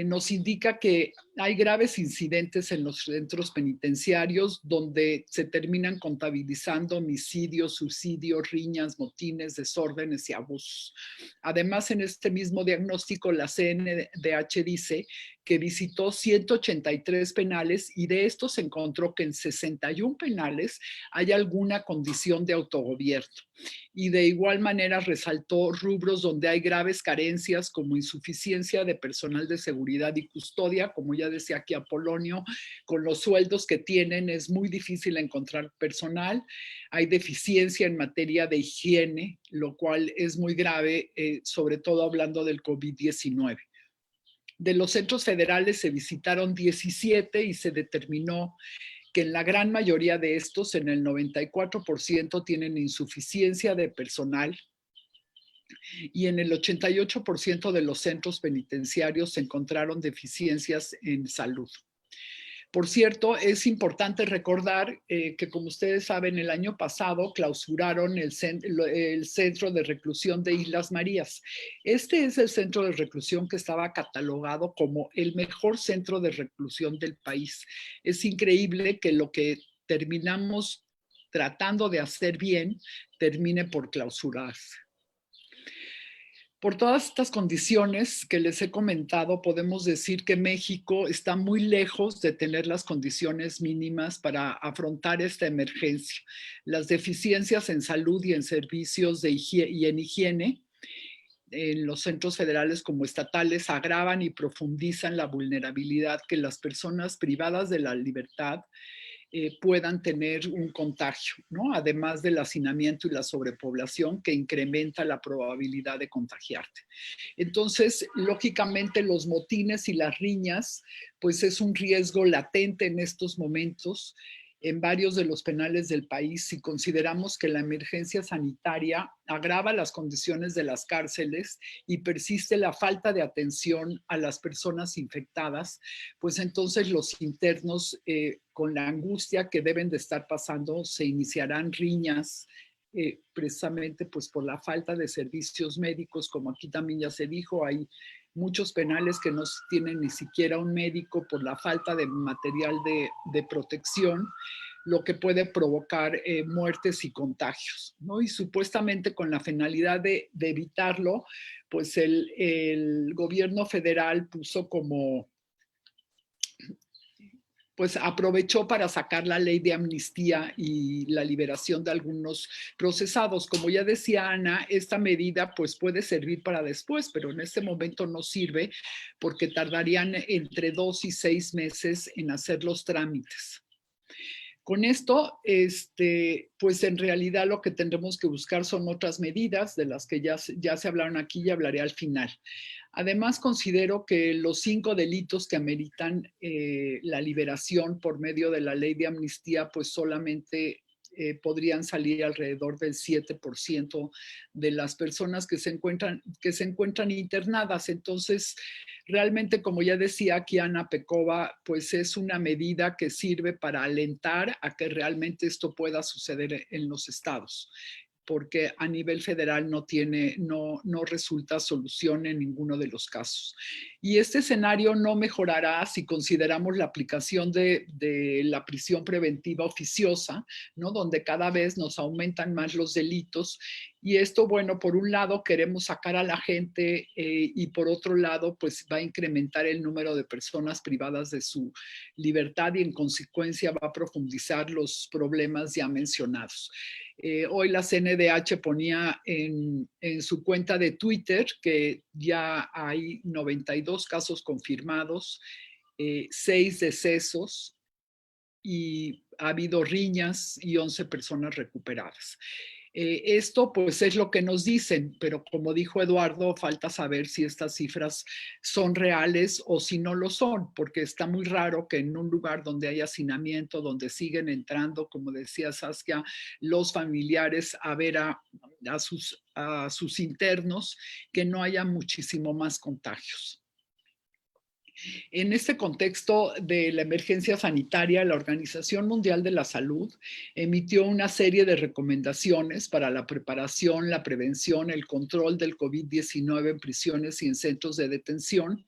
B: nos indica que hay graves incidentes en los centros penitenciarios donde se terminan contabilizando homicidios, suicidios, riñas, motines, desórdenes y abusos. Además, en este mismo diagnóstico, la CNDH dice que visitó 183 penales, y de estos se encontró que en 61 penales hay alguna condición de autogobierno. Y de igual manera resaltó rubros donde hay graves carencias, como insuficiencia de personal de seguridad y custodia. Como ya decía aquí Apolonio, con los sueldos que tienen es muy difícil encontrar personal. Hay deficiencia en materia de higiene, lo cual es muy grave, sobre todo hablando del COVID-19. De los centros federales se visitaron 17 y se determinó que en la gran mayoría de estos, en el 94%, tienen insuficiencia de personal, y en el 88% de los centros penitenciarios se encontraron deficiencias en salud. Por cierto, es importante recordar que, como ustedes saben, el año pasado clausuraron el centro de reclusión de Islas Marías. Este es el centro de reclusión que estaba catalogado como el mejor centro de reclusión del país. Es increíble que lo que terminamos tratando de hacer bien termine por clausurarse. Por todas estas condiciones que les he comentado, podemos decir que México está muy lejos de tener las condiciones mínimas para afrontar esta emergencia. Las deficiencias en salud y en servicios y en higiene en los centros federales como estatales agravan y profundizan la vulnerabilidad que las personas privadas de la libertad puedan tener un contagio, ¿no? Además del hacinamiento y la sobrepoblación, que incrementa la probabilidad de contagiarte. Entonces, lógicamente, los motines y las riñas, pues es un riesgo latente en estos momentos en varios de los penales del país, si consideramos que la emergencia sanitaria agrava las condiciones de las cárceles y persiste la falta de atención a las personas infectadas, pues entonces los internos, con la angustia que deben de estar pasando, se iniciarán riñas, precisamente pues por la falta de servicios médicos. Como aquí también ya se dijo, hay muchos penales que no tienen ni siquiera un médico por la falta de material de protección, lo que puede provocar muertes y contagios, ¿no? Y supuestamente con la finalidad de evitarlo, pues el gobierno federal puso como, pues aprovechó para sacar la ley de amnistía y la liberación de algunos procesados. Como ya decía Ana, esta medida pues puede servir para después, pero en este momento no sirve porque tardarían entre 2 y 6 meses en hacer los trámites. Con esto, pues en realidad lo que tendremos que buscar son otras medidas de las que ya se hablaron aquí y hablaré al final. Además, considero que los 5 delitos que ameritan la liberación por medio de la ley de amnistía, pues solamente podrían salir alrededor del 7% de las personas que se encuentran internadas. Entonces, realmente, como ya decía aquí Ana Pekova, pues es una medida que sirve para alentar a que realmente esto pueda suceder en los estados, porque a nivel federal no resulta solución en ninguno de los casos. Y este escenario no mejorará si consideramos la aplicación de la prisión preventiva oficiosa, ¿no? Donde cada vez nos aumentan más los delitos Y esto, bueno, por un lado queremos sacar a la gente y por otro lado, pues va a incrementar el número de personas privadas de su libertad y en consecuencia va a profundizar los problemas ya mencionados. Hoy la CNDH ponía en su cuenta de Twitter que ya hay 92 casos confirmados, 6 decesos y ha habido riñas y 11 personas recuperadas. Esto pues es lo que nos dicen, pero como dijo Eduardo, falta saber si estas cifras son reales o si no lo son, porque está muy raro que en un lugar donde hay hacinamiento, donde siguen entrando, como decía Saskia, los familiares a ver a sus internos, que no haya muchísimo más contagios. En este contexto de la emergencia sanitaria, la Organización Mundial de la Salud emitió una serie de recomendaciones para la preparación, la prevención, el control del COVID-19 en prisiones y en centros de detención.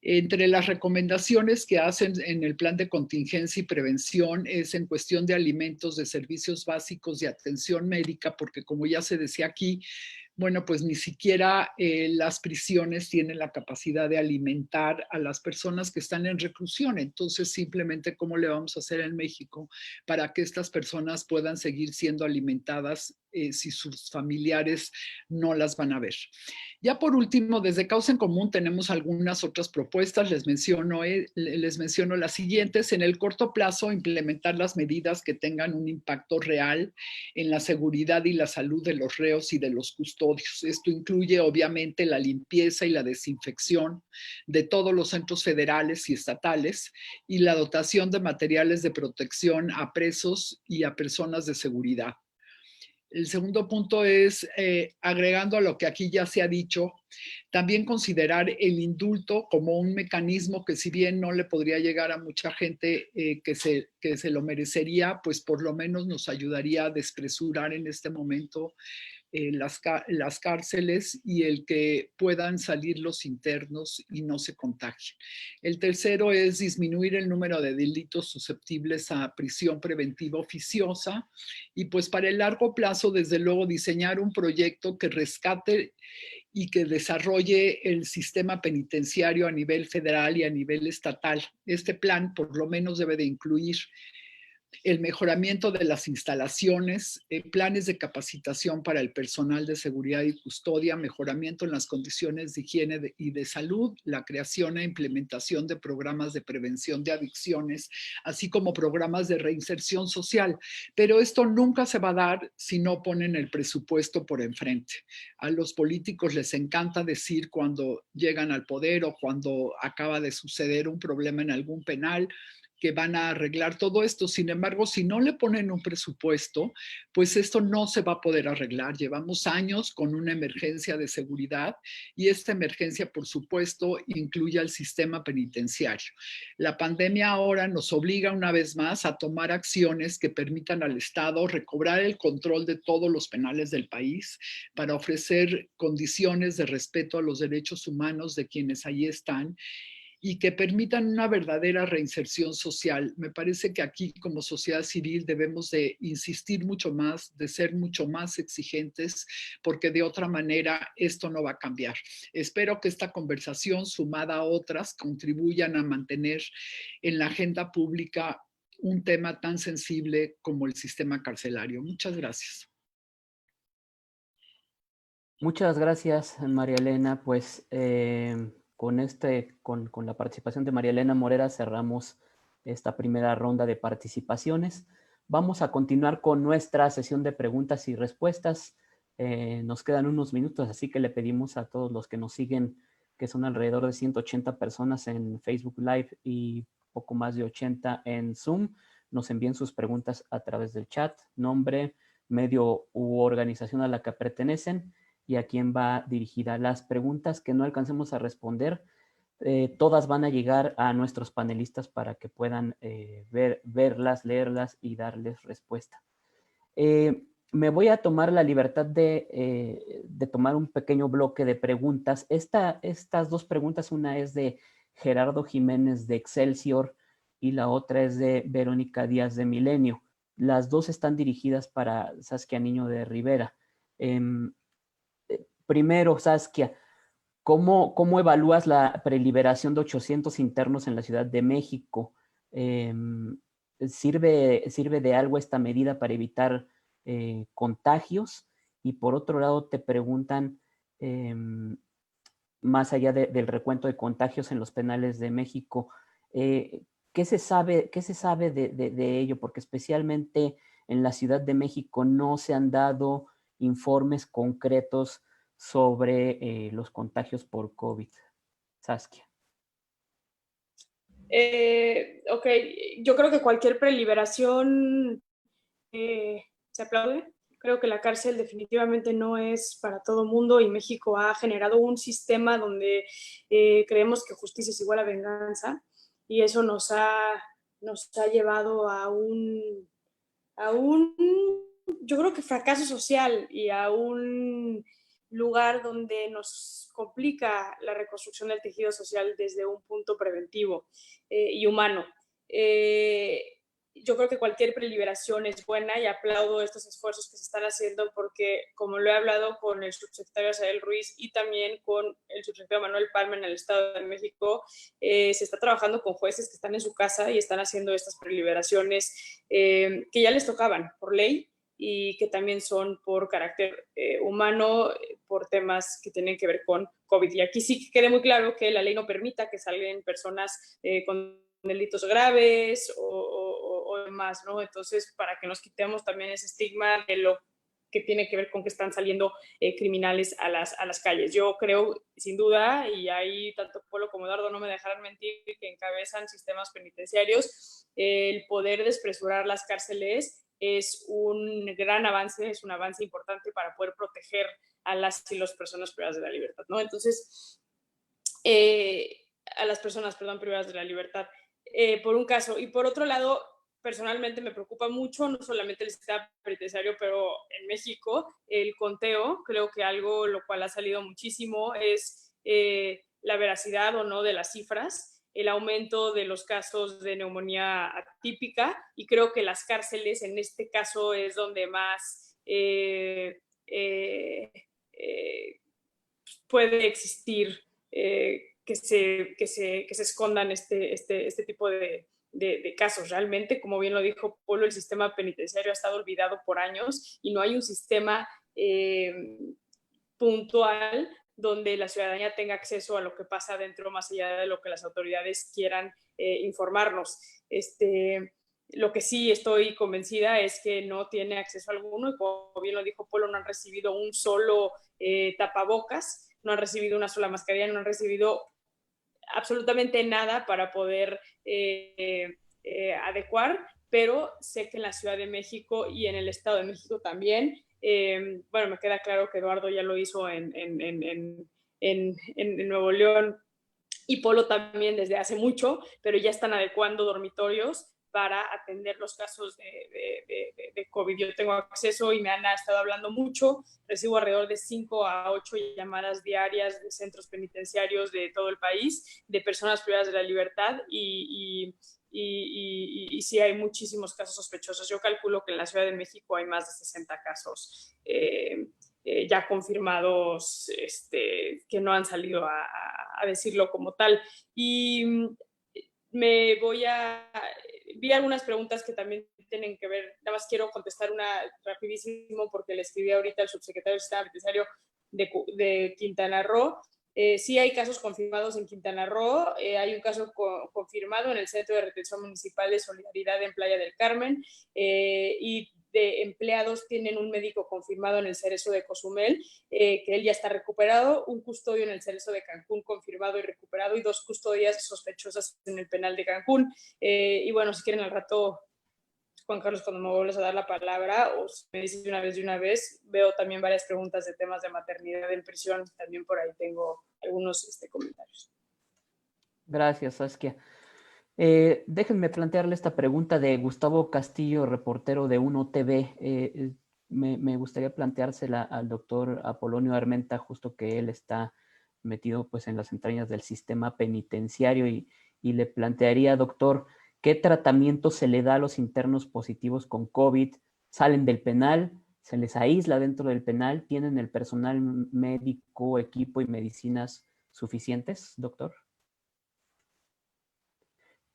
B: Entre las recomendaciones que hacen en el plan de contingencia y prevención es en cuestión de alimentos, de servicios básicos, de atención médica, porque como ya se decía aquí, bueno, pues ni siquiera las prisiones tienen la capacidad de alimentar a las personas que están en reclusión. Entonces, simplemente, ¿cómo le vamos a hacer en México para que estas personas puedan seguir siendo alimentadas si sus familiares no las van a ver? Ya por último, desde Causa en Común tenemos algunas otras propuestas. Les menciono las siguientes. En el corto plazo, implementar las medidas que tengan un impacto real en la seguridad y la salud de los reos y de los custodios. Esto incluye, obviamente, la limpieza y la desinfección de todos los centros federales y estatales y la dotación de materiales de protección a presos y a personas de seguridad. El segundo punto es, agregando a lo que aquí ya se ha dicho, también considerar el indulto como un mecanismo que si bien no le podría llegar a mucha gente que se lo merecería, pues por lo menos nos ayudaría a despresurar en este momento las cárceles y el que puedan salir los internos y no se contagien. El tercero es disminuir el número de delitos susceptibles a prisión preventiva oficiosa y pues para el largo plazo, desde luego, diseñar un proyecto que rescate y que desarrolle el sistema penitenciario a nivel federal y a nivel estatal. Este plan por lo menos debe de incluir el mejoramiento de las instalaciones, planes de capacitación para el personal de seguridad y custodia, mejoramiento en las condiciones de higiene y de salud, la creación e implementación de programas de prevención de adicciones, así como programas de reinserción social. Pero esto nunca se va a dar si no ponen el presupuesto por enfrente. A los políticos les encanta decir cuando llegan al poder o cuando acaba de suceder un problema en algún penal, que van a arreglar todo esto. Sin embargo, si no le ponen un presupuesto, pues esto no se va a poder arreglar. Llevamos años con una emergencia de seguridad y esta emergencia, por supuesto, incluye al sistema penitenciario. La pandemia ahora nos obliga una vez más a tomar acciones que permitan al Estado recobrar el control de todos los penales del país para ofrecer condiciones de respeto a los derechos humanos de quienes allí están y que permitan una verdadera reinserción social. Me parece que aquí como sociedad civil debemos de insistir mucho más, de ser mucho más exigentes, porque de otra manera esto no va a cambiar. Espero que esta conversación, sumada a otras, contribuyan a mantener en la agenda pública un tema tan sensible como el sistema carcelario. Muchas gracias.
A: Muchas gracias, María Elena. Pues con la participación de María Elena Morera cerramos esta primera ronda de participaciones. Vamos a continuar con nuestra sesión de preguntas y respuestas. Nos quedan unos minutos, así que le pedimos a todos los que nos siguen, que son alrededor de 180 personas en Facebook Live y poco más de 80 en Zoom, nos envíen sus preguntas a través del chat, nombre, medio u organización a la que pertenecen y a quién va dirigida. Las preguntas que no alcancemos a responder, todas van a llegar a nuestros panelistas para que puedan verlas, leerlas y darles respuesta. Me voy a tomar la libertad de tomar un pequeño bloque de preguntas. Estas dos preguntas, una es de Gerardo Jiménez de Excelsior y la otra es de Verónica Díaz de Milenio. Las dos están dirigidas para Saskia Niño de Rivera. Primero, Saskia, ¿cómo evalúas la preliberación de 800 internos en la Ciudad de México? ¿Sirve de algo esta medida para evitar contagios? Y por otro lado te preguntan, más allá del recuento de contagios en los penales de México, ¿qué se sabe de ello? Porque especialmente en la Ciudad de México no se han dado informes concretos sobre los contagios por COVID. Saskia.
F: Ok, yo creo que cualquier preliberación se aplaude. Creo que la cárcel definitivamente no es para todo mundo y México ha generado un sistema donde creemos que justicia es igual a venganza y eso nos ha llevado a un, yo creo que fracaso social y a un lugar donde nos complica la reconstrucción del tejido social desde un punto preventivo y humano. Yo creo que cualquier preliberación es buena y aplaudo estos esfuerzos que se están haciendo porque, como lo he hablado con el subsecretario Asael Ruiz y también con el subsecretario Manuel Palma en el Estado de México, se está trabajando con jueces que están en su casa y están haciendo estas preliberaciones que ya les tocaban por ley y que también son por carácter humano, por temas que tienen que ver con COVID. Y aquí sí que quede muy claro que la ley no permita que salgan personas con delitos graves o demás, ¿no? Entonces, para que nos quitemos también ese estigma de lo que tiene que ver con que están saliendo criminales a las calles. Yo creo, sin duda, y ahí tanto Polo como Eduardo no me dejarán mentir, que encabezan sistemas penitenciarios, el poder despresurar las cárceles es un gran avance, es un avance importante para poder proteger a las y las personas privadas de la libertad, ¿no? Entonces, a las personas, privadas de la libertad, por un caso. Y por otro lado, personalmente me preocupa mucho, no solamente el sistema penitenciario, pero en México, el conteo. Creo que algo lo cual ha salido muchísimo es la veracidad o no de las cifras, el aumento de los casos de neumonía atípica, y creo que las cárceles en este caso es donde más puede existir que se escondan este tipo de casos. Realmente, como bien lo dijo Polo, el sistema penitenciario ha estado olvidado por años y no hay un sistema puntual donde la ciudadanía tenga acceso a lo que pasa dentro, más allá de lo que las autoridades quieran informarnos. Lo que sí estoy convencida es que no tiene acceso alguno y, como bien lo dijo Polo, no han recibido un solo tapabocas, no han recibido una sola mascarilla, no han recibido absolutamente nada para poder adecuar, pero sé que en la Ciudad de México y en el Estado de México también, bueno, me queda claro que Eduardo ya lo hizo en Nuevo León y Polo también desde hace mucho, pero ya están adecuando dormitorios para atender los casos de COVID. Yo tengo acceso y me han estado hablando mucho, recibo alrededor de 5 a 8 llamadas diarias de centros penitenciarios de todo el país, de personas privadas de la libertad y sí hay muchísimos casos sospechosos. Yo calculo que en la Ciudad de México hay más de 60 casos ya confirmados que no han salido a decirlo como tal. Y vi algunas preguntas que también tienen que ver, nada más quiero contestar una rapidísimo porque le escribí ahorita al subsecretario del Sistema Penitenciario de Quintana Roo. Sí hay casos confirmados en Quintana Roo, hay un caso confirmado en el Centro de Retención Municipal de Solidaridad en Playa del Carmen, y de empleados tienen un médico confirmado en el Cerezo de Cozumel, que él ya está recuperado, un custodio en el Cerezo de Cancún confirmado y recuperado, y 2 custodias sospechosas en el penal de Cancún. Y bueno, si quieren al rato, Juan Carlos, cuando me vuelves a dar la palabra, o si me dices de una vez, veo también varias preguntas de temas de maternidad en prisión, también por ahí tengo algunos comentarios.
A: Gracias, Saskia. Déjenme plantearle esta pregunta de Gustavo Castillo, reportero de Uno TV. Me gustaría planteársela al doctor Apolonio Armenta, justo que él está metido pues en las entrañas del sistema penitenciario, y le plantearía, doctor, ¿qué tratamiento se le da a los internos positivos con COVID? ¿Salen del penal? se les aísla dentro del penal. ¿Tienen el personal médico, equipo y medicinas suficientes, doctor?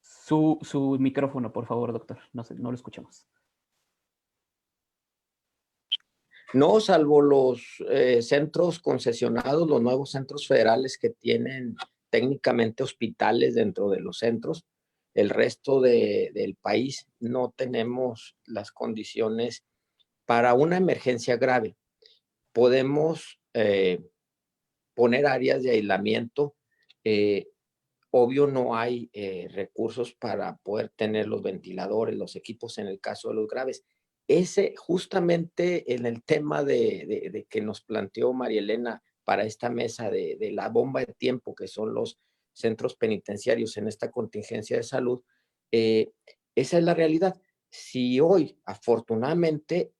A: Su micrófono, por favor, doctor. No lo escuchamos.
G: No, salvo los centros concesionados, los nuevos centros federales que tienen técnicamente hospitales dentro de los centros, el resto del país no tenemos las condiciones para una emergencia grave. Podemos poner áreas de aislamiento. Obvio, no hay recursos para poder tener los ventiladores, los equipos en el caso de los graves. Ese, justamente en el tema de que nos planteó María Elena para esta mesa de la bomba de tiempo, que son los centros penitenciarios en esta contingencia de salud, esa es la realidad. Si hoy, afortunadamente,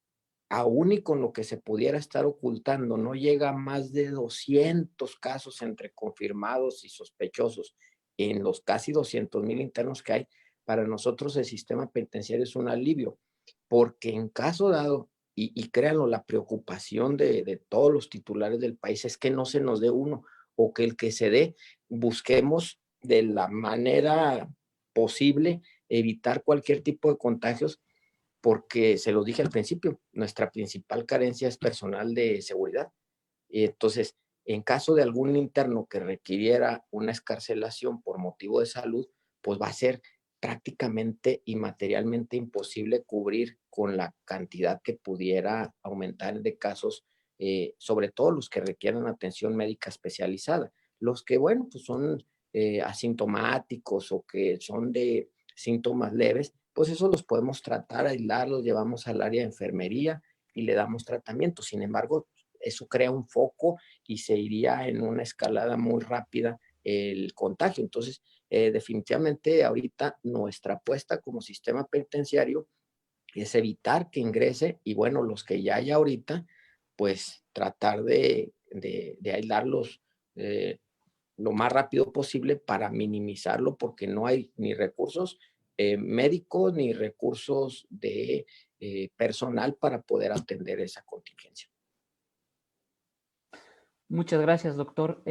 G: aún y con lo que se pudiera estar ocultando, no llega a más de 200 casos entre confirmados y sospechosos en los casi 200,000 internos que hay, para nosotros el sistema penitenciario es un alivio, porque en caso dado, y créanlo, la preocupación de todos los titulares del país es que no se nos dé uno, o que el que se dé, busquemos de la manera posible evitar cualquier tipo de contagios, porque se lo dije al principio, nuestra principal carencia es personal de seguridad. Y entonces, en caso de algún interno que requiriera una excarcelación por motivo de salud, pues va a ser prácticamente y materialmente imposible cubrir con la cantidad que pudiera aumentar de casos, sobre todo los que requieran atención médica especializada. Los que, bueno, pues son asintomáticos o que son de síntomas leves, pues eso los podemos tratar, aislarlos, llevamos al área de enfermería y le damos tratamiento. Sin embargo, eso crea un foco y se iría en una escalada muy rápida el contagio. Entonces, definitivamente ahorita nuestra apuesta como sistema penitenciario es evitar que ingrese y bueno, los que ya hay ahorita, pues tratar de aislarlos lo más rápido posible para minimizarlo, porque no hay ni recursos médicos ni recursos de personal para poder atender esa contingencia.
A: Muchas gracias, doctor.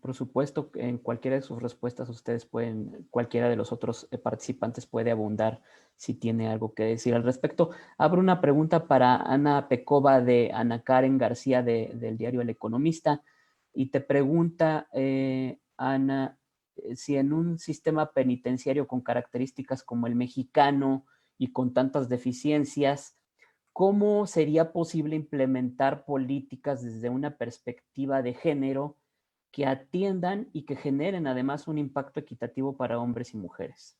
A: Por supuesto, en cualquiera de sus respuestas ustedes pueden, cualquiera de los otros participantes puede abundar si tiene algo que decir al respecto. Abro una pregunta para Ana Pecova de Ana Karen García del diario El Economista y te pregunta, Ana, si en un sistema penitenciario con características como el mexicano y con tantas deficiencias, ¿cómo sería posible implementar políticas desde una perspectiva de género que atiendan y que generen además un impacto equitativo para hombres y mujeres?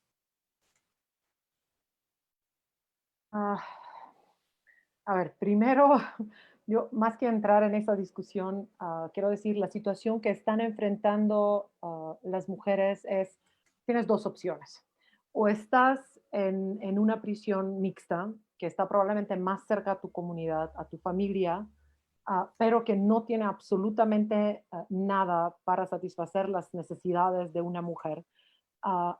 E: A ver, primero, yo más que entrar en esa discusión, quiero decir, la situación que están enfrentando las mujeres es, tienes dos opciones. O estás en una prisión mixta, que está probablemente más cerca a tu comunidad, a tu familia, pero que no tiene absolutamente nada para satisfacer las necesidades de una mujer.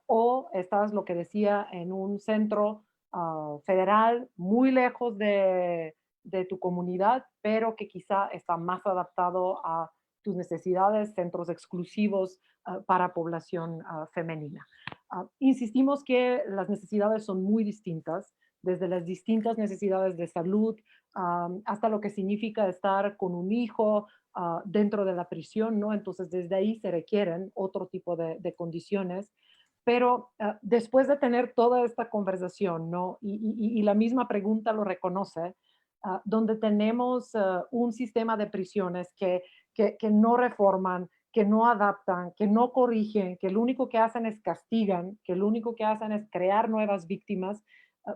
E: O estás, lo que decía, en un centro federal muy lejos de tu comunidad, pero que quizá está más adaptado a tus necesidades, centros exclusivos para población femenina. Insistimos que las necesidades son muy distintas, desde las distintas necesidades de salud hasta lo que significa estar con un hijo dentro de la prisión, ¿no? Entonces, desde ahí se requieren otro tipo de condiciones. Pero después de tener toda esta conversación, ¿no? Y la misma pregunta lo reconoce, donde tenemos un sistema de prisiones que no reforman, que no adaptan, que no corrigen, que lo único que hacen es castigan, que lo único que hacen es crear nuevas víctimas.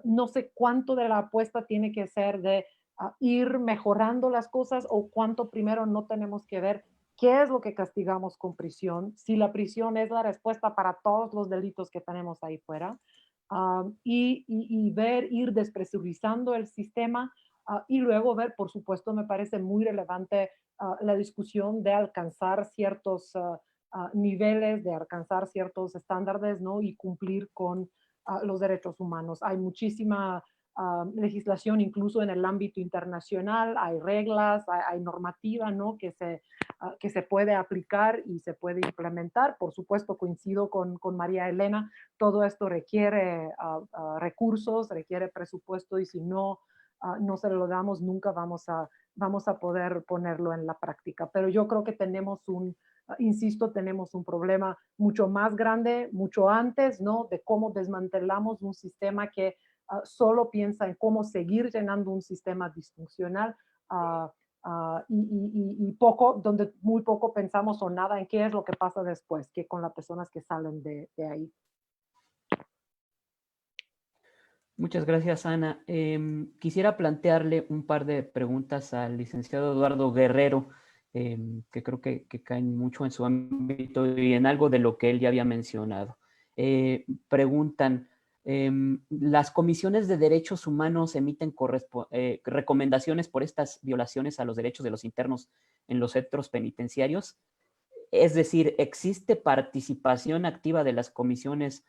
E: No sé cuánto de la apuesta tiene que ser de ir mejorando las cosas o cuánto primero no tenemos que ver qué es lo que castigamos con prisión, si la prisión es la respuesta para todos los delitos que tenemos ahí fuera, y ver, ir despresurizando el sistema y luego ver, por supuesto, me parece muy relevante la discusión de alcanzar ciertos niveles, de alcanzar ciertos estándares, ¿no? Y cumplir con los derechos humanos. Hay muchísima legislación incluso en el ámbito internacional, hay reglas, hay normativa, ¿no? que se puede aplicar y se puede implementar. Por supuesto, coincido con María Elena, todo esto requiere recursos, requiere presupuesto y si no se lo damos, nunca vamos a poder ponerlo en la práctica. Pero yo creo que tenemos insisto, tenemos un problema mucho más grande, mucho antes, ¿no? De cómo desmantelamos un sistema que solo piensa en cómo seguir llenando un sistema disfuncional y donde muy poco pensamos o nada en qué es lo que pasa después, que con las personas que salen de ahí.
A: Muchas gracias, Ana. Quisiera plantearle un par de preguntas al licenciado Eduardo Guerrero, que creo que caen mucho en su ámbito y en algo de lo que él ya había mencionado. Preguntan, ¿las comisiones de derechos humanos emiten recomendaciones por estas violaciones a los derechos de los internos en los centros penitenciarios? Es decir, ¿existe participación activa de las comisiones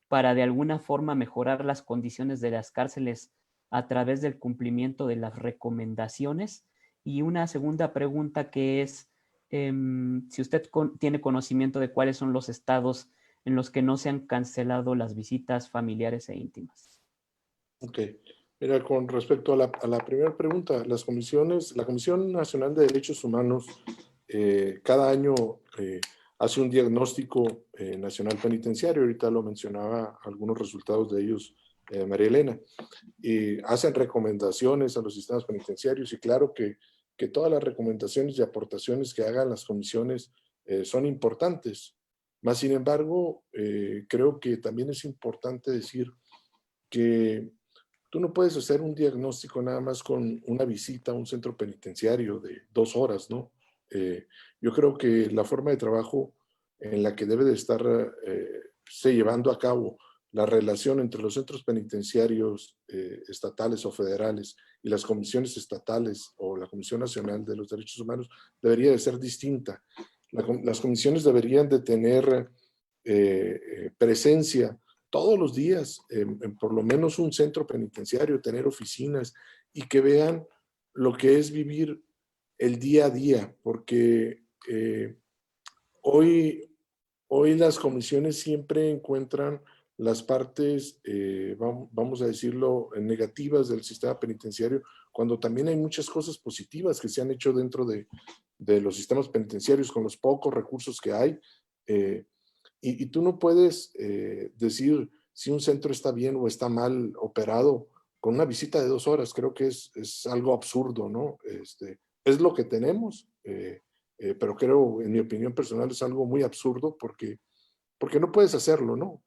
A: para de alguna forma mejorar las condiciones de las cárceles a través del cumplimiento de las recomendaciones? Y una segunda pregunta que es, si usted tiene conocimiento de cuáles son los estados en los que no se han cancelado las visitas familiares e íntimas.
D: Ok. Mira, con respecto a la primera pregunta, la Comisión Nacional de Derechos Humanos cada año hace un diagnóstico nacional penitenciario, ahorita lo mencionaba, algunos resultados de ellos, María Elena, y hacen recomendaciones a los sistemas penitenciarios y claro que todas las recomendaciones y aportaciones que hagan las comisiones son importantes. Más sin embargo, creo que también es importante decir que tú no puedes hacer un diagnóstico nada más con una visita a un centro penitenciario de 2 horas, ¿no? Yo creo que la forma de trabajo en la que debe de estar se llevando a cabo la relación entre los centros penitenciarios estatales o federales y las comisiones estatales o la Comisión Nacional de los Derechos Humanos debería de ser distinta. Las comisiones deberían de tener presencia todos los días en por lo menos un centro penitenciario, tener oficinas y que vean lo que es vivir el día a día, porque hoy las comisiones siempre encuentran las partes, vamos a decirlo, negativas del sistema penitenciario, cuando también hay muchas cosas positivas que se han hecho dentro de los sistemas penitenciarios con los pocos recursos que hay. Y tú no puedes decir si un centro está bien o está mal operado con una visita de 2 horas. Creo que es algo absurdo, ¿no? Es lo que tenemos, pero creo, en mi opinión personal, es algo muy absurdo porque no puedes hacerlo, ¿no?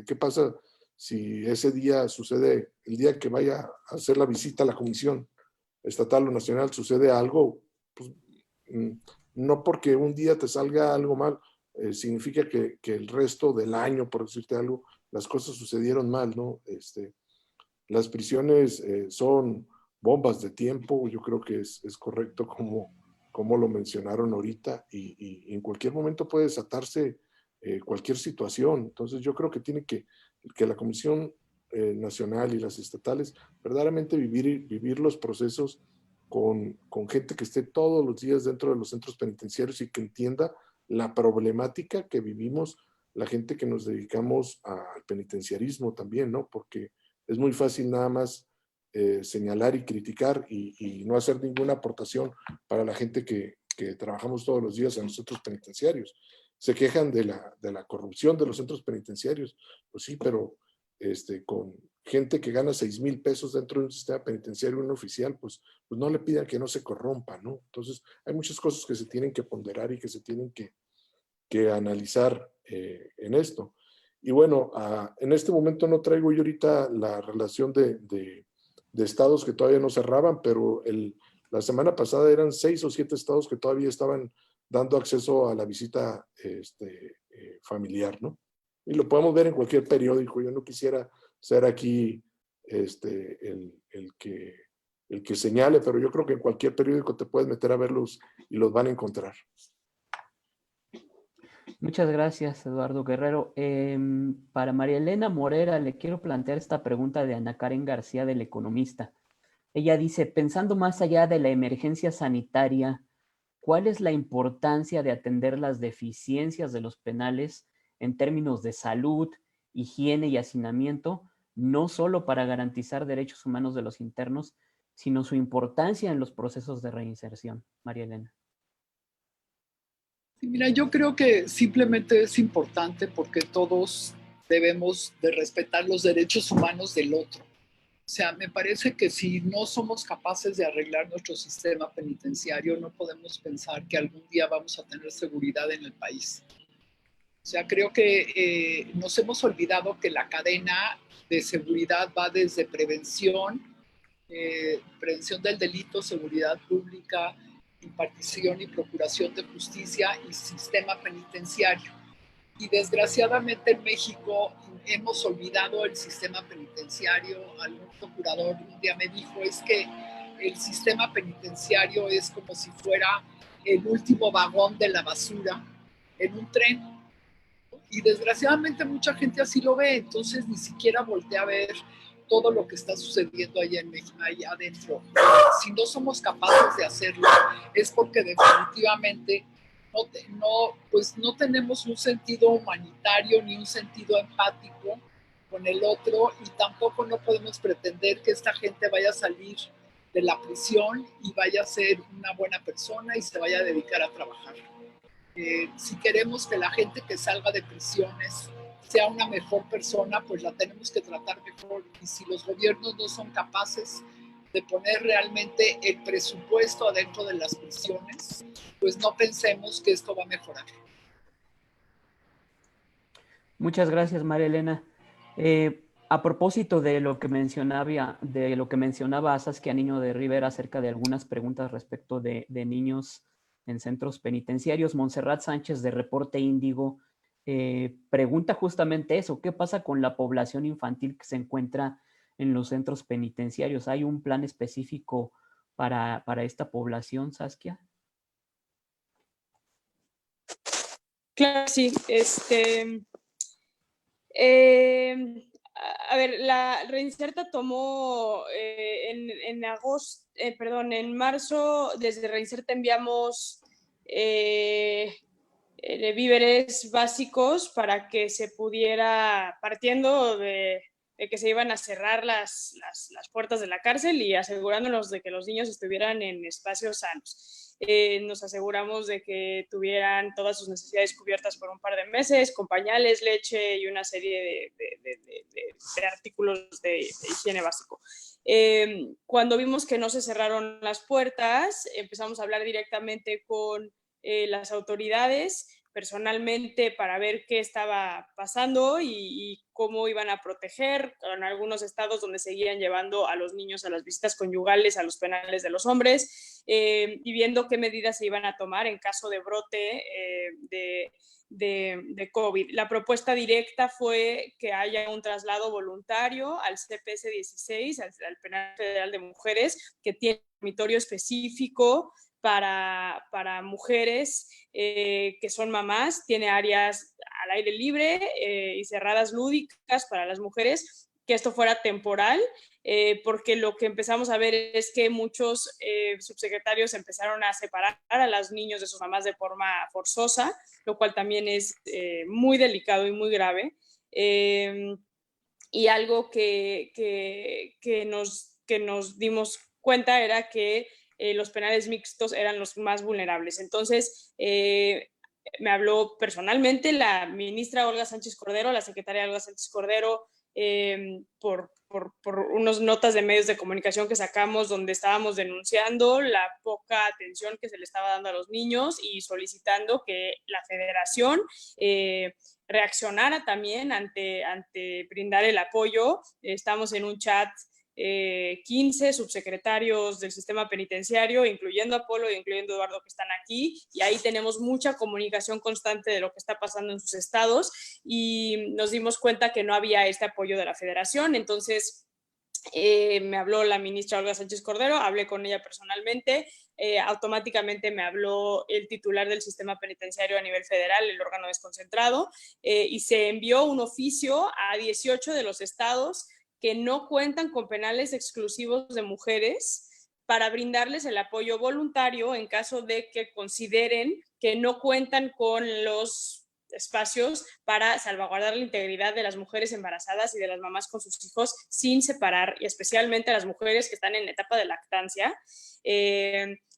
D: ¿Qué pasa si ese día sucede, el día que vaya a hacer la visita a la comisión estatal o nacional, sucede algo? Pues, no porque un día te salga algo mal, significa que el resto del año, por decirte algo, las cosas sucedieron mal, ¿no? Las prisiones son bombas de tiempo, yo creo que es correcto como lo mencionaron ahorita, y en cualquier momento puede desatarse cualquier situación. Entonces yo creo que tiene que la Comisión Nacional y las estatales verdaderamente vivir los procesos con gente que esté todos los días dentro de los centros penitenciarios y que entienda la problemática que vivimos la gente que nos dedicamos al penitenciarismo también, ¿no? Porque es muy fácil nada más señalar y criticar y no hacer ninguna aportación para la gente que trabajamos todos los días en los centros penitenciarios. Se quejan de la corrupción de los centros penitenciarios. Pues sí, pero con gente que gana 6,000 pesos dentro de un sistema penitenciario, un oficial, pues no le pidan que no se corrompa, ¿no? Entonces, hay muchas cosas que se tienen que ponderar y que se tienen que analizar en esto. Y bueno, en este momento no traigo yo ahorita la relación de estados que todavía no cerraban, pero la semana pasada eran 6 o 7 estados que todavía estaban dando acceso a la visita familiar, ¿no? Y lo podemos ver en cualquier periódico. Yo no quisiera ser aquí el que señale, pero yo creo que en cualquier periódico te puedes meter a verlos y los van a encontrar.
A: Muchas gracias, Eduardo Guerrero. para María Elena Morera le quiero plantear esta pregunta de Ana Karen García, del Economista. Ella dice, pensando más allá de la emergencia sanitaria, ¿cuál es la importancia de atender las deficiencias de los penales en términos de salud, higiene y hacinamiento, no solo para garantizar derechos humanos de los internos, sino su importancia en los procesos de reinserción? María Elena.
B: Mira, yo creo que simplemente es importante porque todos debemos de respetar los derechos humanos del otro. O sea, me parece que si no somos capaces de arreglar nuestro sistema penitenciario, no podemos pensar que algún día vamos a tener seguridad en el país. O sea, creo que nos hemos olvidado que la cadena de seguridad va desde prevención, prevención del delito, seguridad pública, impartición y procuración de justicia y sistema penitenciario. Y desgraciadamente en México hemos olvidado el sistema penitenciario. Algún procurador un día me dijo, es que el sistema penitenciario es como si fuera el último vagón de la basura en un tren. Y desgraciadamente mucha gente así lo ve, entonces ni siquiera voltea a ver todo lo que está sucediendo allá en México, allá adentro. Si no somos capaces de hacerlo, es porque definitivamente no tenemos un sentido humanitario ni un sentido empático con el otro, y tampoco no podemos pretender que esta gente vaya a salir de la prisión y vaya a ser una buena persona y se vaya a dedicar a trabajar. Si queremos que la gente que salga de prisiones sea una mejor persona, pues la tenemos que tratar mejor. Y si los gobiernos no son capaces de poner realmente el presupuesto adentro de las prisiones, pues no pensemos que esto va a mejorar.
A: Muchas gracias, María Elena. A propósito de lo que mencionaba Saskia Niño de Rivera acerca de algunas preguntas respecto de niños en centros penitenciarios, Montserrat Sánchez de Reporte Índigo pregunta justamente eso: ¿qué pasa con la población infantil que se encuentra en los centros penitenciarios? ¿Hay un plan específico para esta población, Saskia?
F: Claro, sí. A ver, la Reinserta tomó en marzo, desde Reinserta enviamos víveres básicos para que se pudiera, partiendo de que se iban a cerrar las puertas de la cárcel y asegurándonos de que los niños estuvieran en espacios sanos. Nos aseguramos de que tuvieran todas sus necesidades cubiertas por un par de meses, con pañales, leche y una serie de artículos de higiene básico. Cuando vimos que no se cerraron las puertas, empezamos a hablar directamente con las autoridades personalmente para ver qué estaba pasando y cómo iban a proteger en algunos estados donde seguían llevando a los niños a las visitas conyugales, a los penales de los hombres, y viendo qué medidas se iban a tomar en caso de brote de COVID. La propuesta directa fue que haya un traslado voluntario al CPS 16, al Penal Federal de Mujeres, que tiene un dormitorio específico para mujeres que son mamás, tiene áreas al aire libre y cerradas lúdicas para las mujeres, que esto fuera temporal, porque lo que empezamos a ver es que muchos subsecretarios empezaron a separar a los niños de sus mamás de forma forzosa, lo cual también es muy delicado y muy grave. Y algo que nos dimos cuenta era que los penales mixtos eran los más vulnerables. Entonces, me habló personalmente la ministra Olga Sánchez Cordero, la secretaria Olga Sánchez Cordero, por unas notas de medios de comunicación que sacamos donde estábamos denunciando la poca atención que se le estaba dando a los niños y solicitando que la federación reaccionara también ante brindar el apoyo. Estamos en un chat 15 subsecretarios del sistema penitenciario, incluyendo a Polo y incluyendo a Eduardo, que están aquí, y ahí tenemos mucha comunicación constante de lo que está pasando en sus estados, y nos dimos cuenta que no había este apoyo de la federación. Entonces me habló la ministra Olga Sánchez Cordero, hablé con ella personalmente, automáticamente me habló el titular del sistema penitenciario a nivel federal, el órgano desconcentrado, y se envió un oficio a 18 de los estados que no cuentan con penales exclusivos de mujeres para brindarles el apoyo voluntario en caso de que consideren que no cuentan con los espacios para salvaguardar la integridad de las mujeres embarazadas y de las mamás con sus hijos sin separar, y especialmente a las mujeres que están en etapa de lactancia.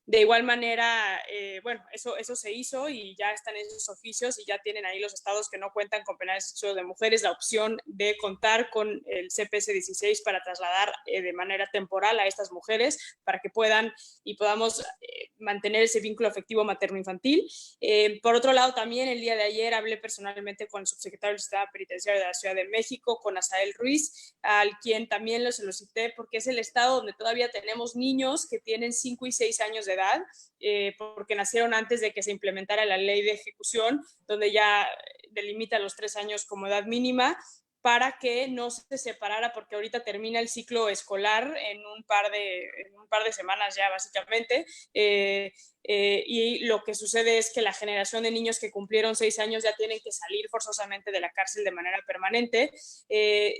F: De igual manera, bueno, eso se hizo y ya están esos oficios y ya tienen ahí los estados que no cuentan con penales exclusivos de mujeres la opción de contar con el CPS 16 para trasladar de manera temporal a estas mujeres para que puedan y podamos mantener ese vínculo afectivo materno-infantil. Por otro lado, también el día de ayer hablé personalmente con el subsecretario del Sistema Penitenciario de la Ciudad de México, con Asael Ruiz, al quien también lo solicité porque es el estado donde todavía tenemos niños que tienen 5 y 6 años de edad, porque nacieron antes de que se implementara la ley de ejecución, donde ya delimita los 3 años como edad mínima, para que no se separara, porque ahorita termina el ciclo escolar en un par de semanas ya, básicamente, y lo que sucede es que la generación de niños que cumplieron 6 años ya tienen que salir forzosamente de la cárcel de manera permanente.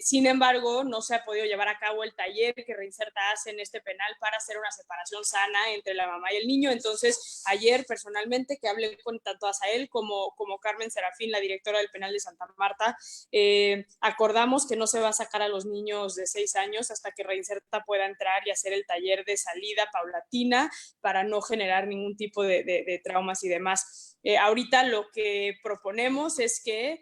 F: Sin embargo, no se ha podido llevar a cabo el taller que Reinserta hace en este penal para hacer una separación sana entre la mamá y el niño. Entonces, ayer personalmente, que hablé con tanto Asael como Carmen Serafín, la directora del penal de Santa Marta, acordamos que no se va a sacar a los niños de 6 años hasta que Reinserta pueda entrar y hacer el taller de salida paulatina para no generar ningún tipo de traumas y demás. Ahorita lo que proponemos es que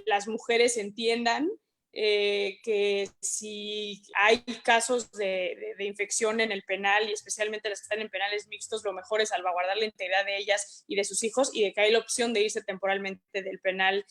F: las mujeres entiendan que si hay casos de infección en el penal y especialmente las que están en penales mixtos, lo mejor es salvaguardar la integridad de ellas y de sus hijos, y de que hay la opción de irse temporalmente del penal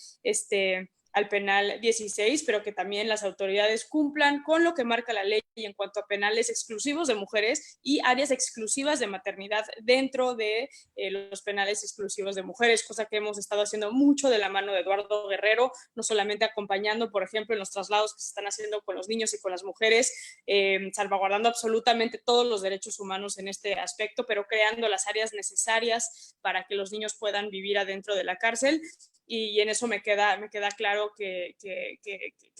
F: al penal 16, pero que también las autoridades cumplan con lo que marca la ley en cuanto a penales exclusivos de mujeres y áreas exclusivas de maternidad dentro de los penales exclusivos de mujeres, cosa que hemos estado haciendo mucho de la mano de Eduardo Guerrero, no solamente acompañando, por ejemplo, en los traslados que se están haciendo con los niños y con las mujeres, salvaguardando absolutamente todos los derechos humanos en este aspecto, pero creando las áreas necesarias para que los niños puedan vivir adentro de la cárcel. Y en eso me queda claro que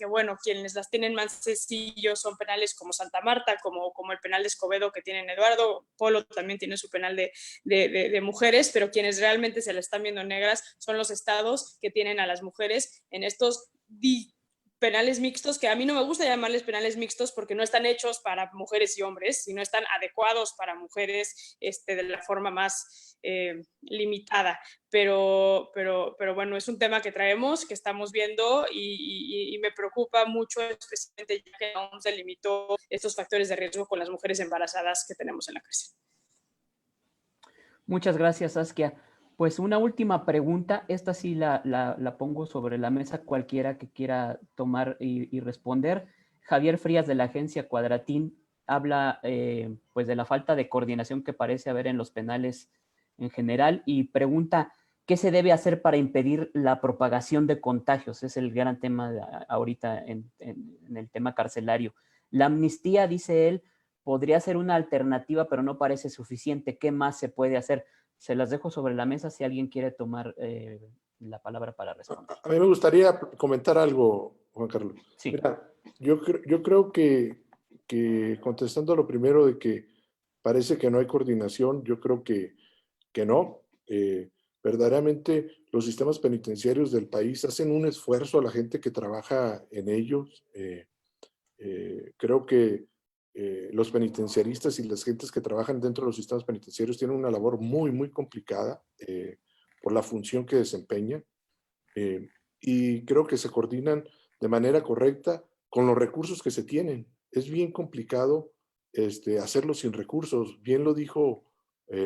F: bueno, quienes las tienen más sencillos son penales como Santa Marta, como el penal de Escobedo que tienen Eduardo, Polo también tiene su penal de mujeres, pero quienes realmente se la están viendo negras son los estados que tienen a las mujeres en estos penales mixtos, que a mí no me gusta llamarles penales mixtos porque no están hechos para mujeres y hombres, sino están adecuados para mujeres de la forma más limitada. Pero bueno, es un tema que traemos, que estamos viendo y me preocupa mucho, especialmente ya que aún se limitó estos factores de riesgo con las mujeres embarazadas que tenemos en la cárcel.
A: Muchas gracias, Saskia. Pues una última pregunta, esta sí la pongo sobre la mesa, cualquiera que quiera tomar y responder. Javier Frías, de la agencia Cuadratín, habla pues de la falta de coordinación que parece haber en los penales en general y pregunta qué se debe hacer para impedir la propagación de contagios. Es el gran tema ahorita en el tema carcelario. La amnistía, dice él, podría ser una alternativa, pero no parece suficiente. ¿Qué más se puede hacer? Se las dejo sobre la mesa si alguien quiere tomar la palabra para responder.
D: A mí me gustaría comentar algo, Juan Carlos.
A: Sí.
D: Mira, yo creo que contestando lo primero de que parece que no hay coordinación, yo creo que no. Verdaderamente los sistemas penitenciarios del país hacen un esfuerzo a la gente que trabaja en ellos. Creo que los penitenciaristas y las gentes que trabajan dentro de los sistemas penitenciarios tienen una labor muy, muy complicada por la función que desempeñan. Y creo que se coordinan de manera correcta con los recursos que se tienen. Es bien complicado hacerlo sin recursos. Bien lo dijo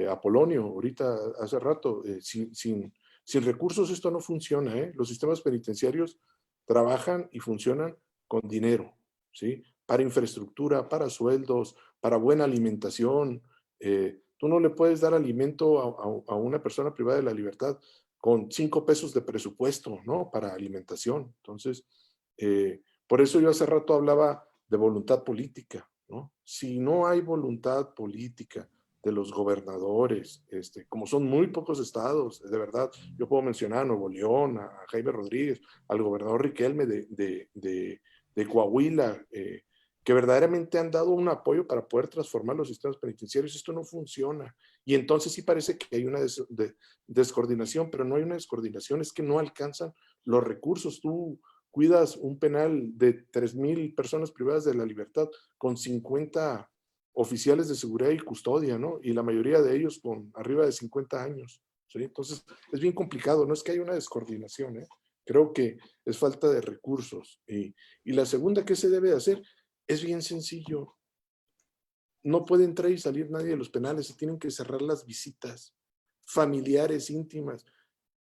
D: Apolonio ahorita hace rato. Sin recursos esto no funciona. Los sistemas penitenciarios trabajan y funcionan con dinero, ¿sí? Para infraestructura, para sueldos, para buena alimentación. Tú no le puedes dar alimento a una persona privada de la libertad con 5 pesos de presupuesto, ¿no? Para alimentación. Entonces, por eso yo hace rato hablaba de voluntad política, ¿no? Si no hay voluntad política de los gobernadores, como son muy pocos estados, de verdad, yo puedo mencionar a Nuevo León, a Jaime Rodríguez, al gobernador Riquelme de Coahuila, que verdaderamente han dado un apoyo para poder transformar los sistemas penitenciarios. Esto no funciona. Y entonces sí parece que hay una descoordinación, pero no hay una descoordinación, es que no alcanzan los recursos. Tú cuidas un penal de 3,000 personas privadas de la libertad con 50 oficiales de seguridad y custodia, ¿no? Y la mayoría de ellos con arriba de 50 años, ¿sí? Entonces es bien complicado, no es que haya una descoordinación, ¿eh? Creo que es falta de recursos. Y la segunda, ¿qué se debe hacer? Es bien sencillo. No puede entrar y salir nadie de los penales, se tienen que cerrar las visitas familiares, íntimas.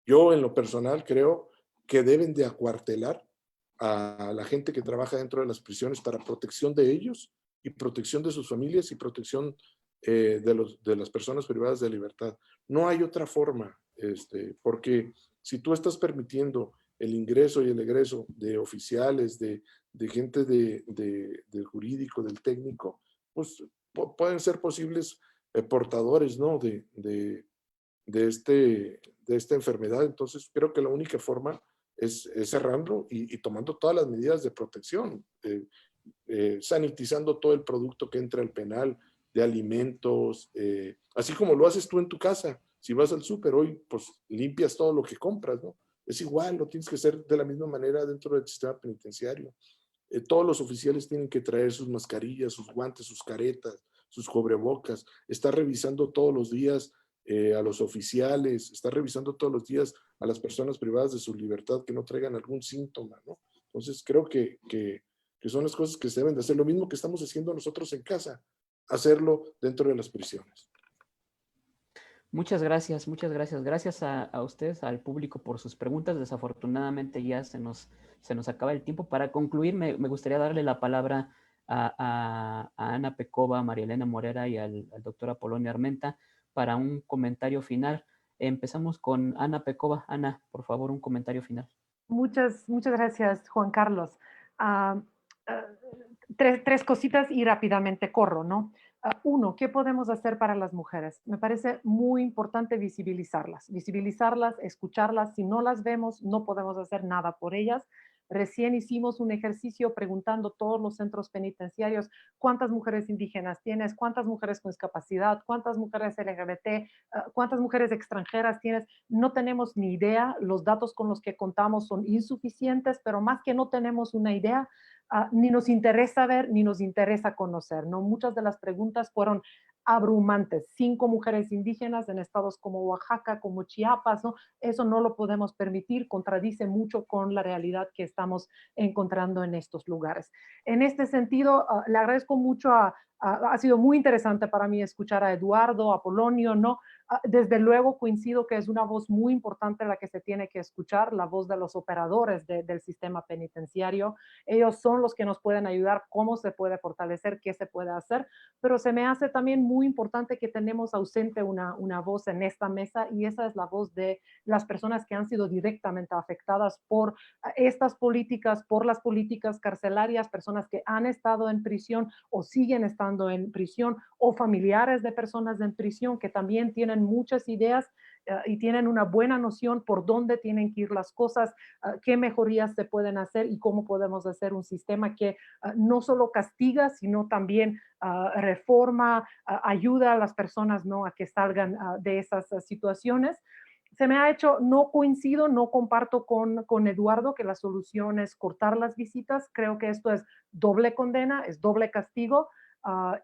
D: Yo en lo personal creo que deben de acuartelar a la gente que trabaja dentro de las prisiones para protección de ellos y protección de sus familias y protección de las personas privadas de libertad. No hay otra forma, porque si tú estás permitiendo el ingreso y el egreso de oficiales, de gente del jurídico, del técnico, pues pueden ser posibles portadores, ¿no? de esta enfermedad. Entonces creo que la única forma es cerrando y tomando todas las medidas de protección, sanitizando todo el producto que entra al penal, de alimentos, así como lo haces tú en tu casa. Si vas al súper hoy, pues limpias todo lo que compras, ¿no? Es igual, lo tienes que hacer de la misma manera dentro del sistema penitenciario. Todos los oficiales tienen que traer sus mascarillas, sus guantes, sus caretas, sus cubrebocas. Está revisando todos los días a los oficiales, está revisando todos los días a las personas privadas de su libertad que no traigan algún síntoma, ¿no? Entonces creo que son las cosas que se deben de hacer. Lo mismo que estamos haciendo nosotros en casa, hacerlo dentro de las prisiones.
A: Muchas gracias, muchas gracias. Gracias a ustedes, al público por sus preguntas. Desafortunadamente ya se nos acaba el tiempo. Para concluir, me gustaría darle la palabra a Ana Pecova, a María Elena Morera y al doctor Apolonio Armenta para un comentario final. Empezamos con Ana Pecova. Ana, por favor, un comentario final.
E: Muchas gracias, Juan Carlos. Ah, ah, tres cositas y rápidamente corro, ¿no? Uno, ¿qué podemos hacer para las mujeres? Me parece muy importante visibilizarlas, escucharlas. Si no las vemos, no podemos hacer nada por ellas. Recién hicimos un ejercicio preguntando a todos los centros penitenciarios cuántas mujeres indígenas tienes, cuántas mujeres con discapacidad, cuántas mujeres LGBT, cuántas mujeres extranjeras tienes. No tenemos ni idea, los datos con los que contamos son insuficientes, pero más que no tenemos una idea, ni nos interesa ver, ni nos interesa conocer, ¿no? Muchas de las preguntas fueron abrumantes. 5 mujeres indígenas en estados como Oaxaca, como Chiapas, ¿no? Eso no lo podemos permitir, contradice mucho con la realidad que estamos encontrando en estos lugares. En este sentido, le agradezco mucho ha sido muy interesante para mí escuchar a Eduardo, a Polonio, ¿no? Desde luego coincido que es una voz muy importante la que se tiene que escuchar, la voz de los operadores del sistema penitenciario. Ellos son los que nos pueden ayudar, cómo se puede fortalecer, qué se puede hacer, pero se me hace también muy importante que tenemos ausente una voz en esta mesa y esa es la voz de las personas que han sido directamente afectadas por estas políticas, por las políticas carcelarias, personas que han estado en prisión o siguen estando en prisión o familiares de personas en prisión que también tienen muchas ideas y tienen una buena noción por dónde tienen que ir las cosas, qué mejorías se pueden hacer y cómo podemos hacer un sistema que no solo castiga, sino también reforma, ayuda a las personas, ¿no? A que salgan de esas situaciones. Se me ha hecho, no coincido, no comparto con Eduardo que la solución es cortar las visitas. Creo que esto es doble condena, es doble castigo.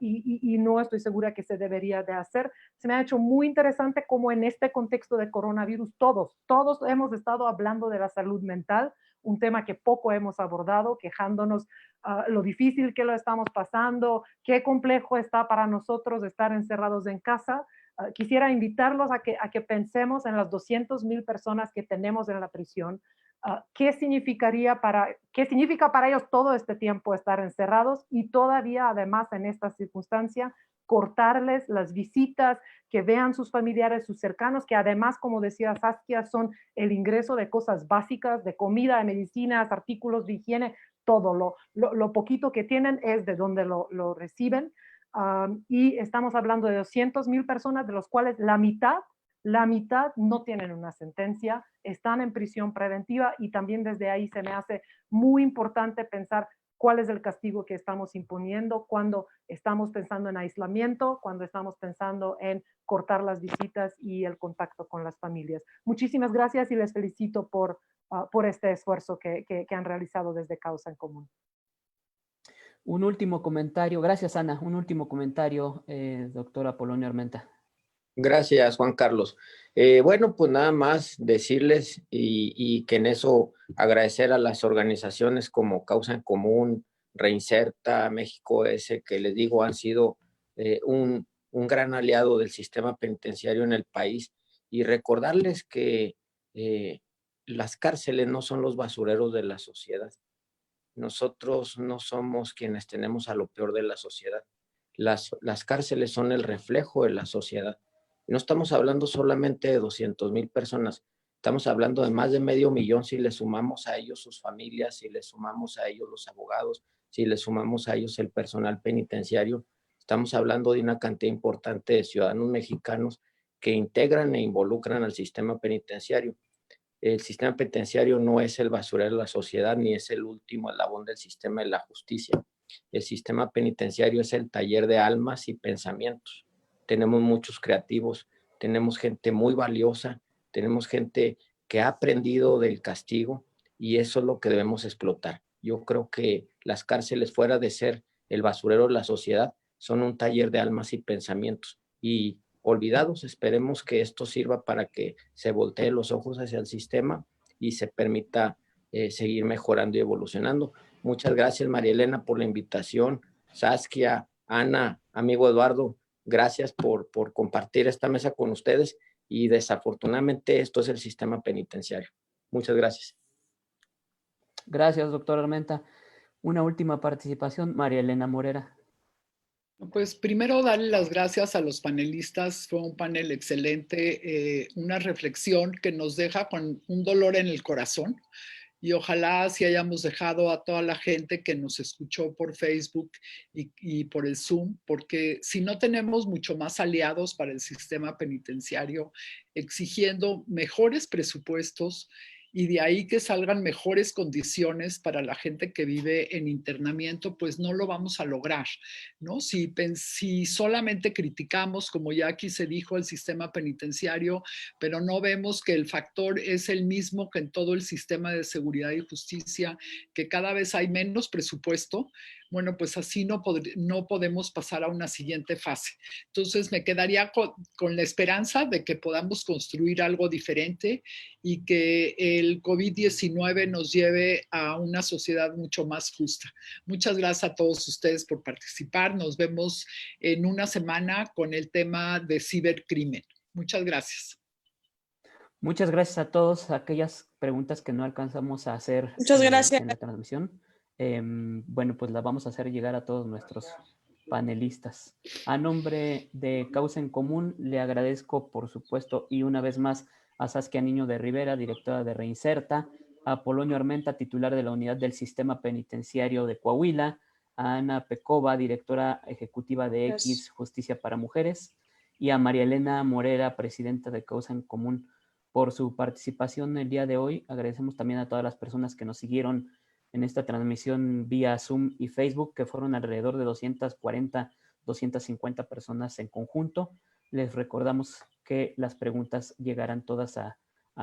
E: Y no estoy segura que se debería de hacer. Se me ha hecho muy interesante cómo en este contexto de coronavirus todos hemos estado hablando de la salud mental, un tema que poco hemos abordado, quejándonos lo difícil que lo estamos pasando, qué complejo está para nosotros estar encerrados en casa. Quisiera invitarlos a que pensemos en las 200,000 personas que tenemos en la prisión. ¿Qué significa para ellos todo este tiempo estar encerrados y todavía además en esta circunstancia cortarles las visitas, que vean sus familiares, sus cercanos, que además, como decía Saskia, son el ingreso de cosas básicas, de comida, de medicinas, artículos de higiene, todo lo poquito que tienen es de donde lo reciben. y estamos hablando de 200,000 personas, de los cuales la mitad no tienen una sentencia, están en prisión preventiva, y también desde ahí se me hace muy importante pensar cuál es el castigo que estamos imponiendo cuando estamos pensando en aislamiento, cuando estamos pensando en cortar las visitas y el contacto con las familias. Muchísimas gracias y les felicito por este esfuerzo que han realizado desde Causa en Común.
A: Un último comentario. Gracias, Ana. Un último comentario, doctora Polonio Armenta.
G: Gracias, Juan Carlos. Bueno, pues nada más decirles y que en eso agradecer a las organizaciones como Causa en Común, Reinserta, México S, que les digo han sido un gran aliado del sistema penitenciario en el país, y recordarles que las cárceles no son los basureros de la sociedad. Nosotros no somos quienes tenemos a lo peor de la sociedad. Las cárceles son el reflejo de la sociedad. No estamos hablando solamente de 200,000 personas, estamos hablando de más de 500,000 si le sumamos a ellos sus familias, si le sumamos a ellos los abogados, si le sumamos a ellos el personal penitenciario. Estamos hablando de una cantidad importante de ciudadanos mexicanos que integran e involucran al sistema penitenciario. El sistema penitenciario no es el basurero de la sociedad ni es el último eslabón del sistema de la justicia. El sistema penitenciario es el taller de almas y pensamientos. Tenemos muchos creativos, tenemos gente muy valiosa, tenemos gente que ha aprendido del castigo, y eso es lo que debemos explotar. Yo creo que las cárceles, fuera de ser el basurero de la sociedad, son un taller de almas y pensamientos. Y olvidados, esperemos que esto sirva para que se volteen los ojos hacia el sistema y se permita seguir mejorando y evolucionando. Muchas gracias, María Elena, por la invitación. Saskia, Ana, amigo Eduardo, gracias por compartir esta mesa con ustedes, y desafortunadamente esto es el sistema penitenciario. Muchas gracias.
A: Gracias, doctor Armenta. Una última participación, María Elena Morera.
B: Pues primero darle las gracias a los panelistas, fue un panel excelente, una reflexión que nos deja con un dolor en el corazón, y ojalá sí hayamos dejado a toda la gente que nos escuchó por Facebook y por el Zoom, porque si no tenemos mucho más aliados para el sistema penitenciario exigiendo mejores presupuestos, y de ahí que salgan mejores condiciones para la gente que vive en internamiento, pues no lo vamos a lograr, ¿no? Si solamente criticamos, como ya aquí se dijo, el sistema penitenciario, pero no vemos que el factor es el mismo que en todo el sistema de seguridad y justicia, que cada vez hay menos presupuesto, bueno, pues así no podemos pasar a una siguiente fase. Entonces me quedaría con la esperanza de que podamos construir algo diferente y que el COVID-19 nos lleve a una sociedad mucho más justa. Muchas gracias a todos ustedes por participar. Nos vemos en una semana con el tema de cibercrimen. Muchas gracias.
A: Muchas gracias a todos. Aquellas preguntas que no alcanzamos a hacer
F: Muchas gracias.
A: en la transmisión, bueno, pues las vamos a hacer llegar a todos nuestros panelistas. A nombre de Causa en Común, le agradezco, por supuesto, y una vez más, a Saskia Niño de Rivera, directora de Reinserta, a Polonio Armenta, titular de la Unidad del Sistema Penitenciario de Coahuila, a Ana Pecova, directora ejecutiva de X Justicia para Mujeres, y a María Elena Morera, presidenta de Causa en Común, por su participación el día de hoy. Agradecemos también a todas las personas que nos siguieron en esta transmisión vía Zoom y Facebook, que fueron alrededor de 240, 250 personas en conjunto. Les recordamos que las preguntas llegarán todas a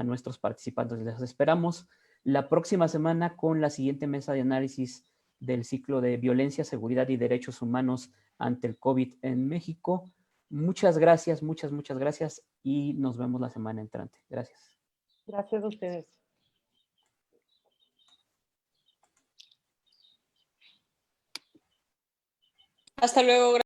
A: nuestros participantes. Les esperamos la próxima semana con la siguiente mesa de análisis del ciclo de violencia, seguridad y derechos humanos ante el COVID en México. Muchas gracias, muchas gracias, y nos vemos la semana entrante. Gracias.
E: Gracias a ustedes.
F: Hasta luego.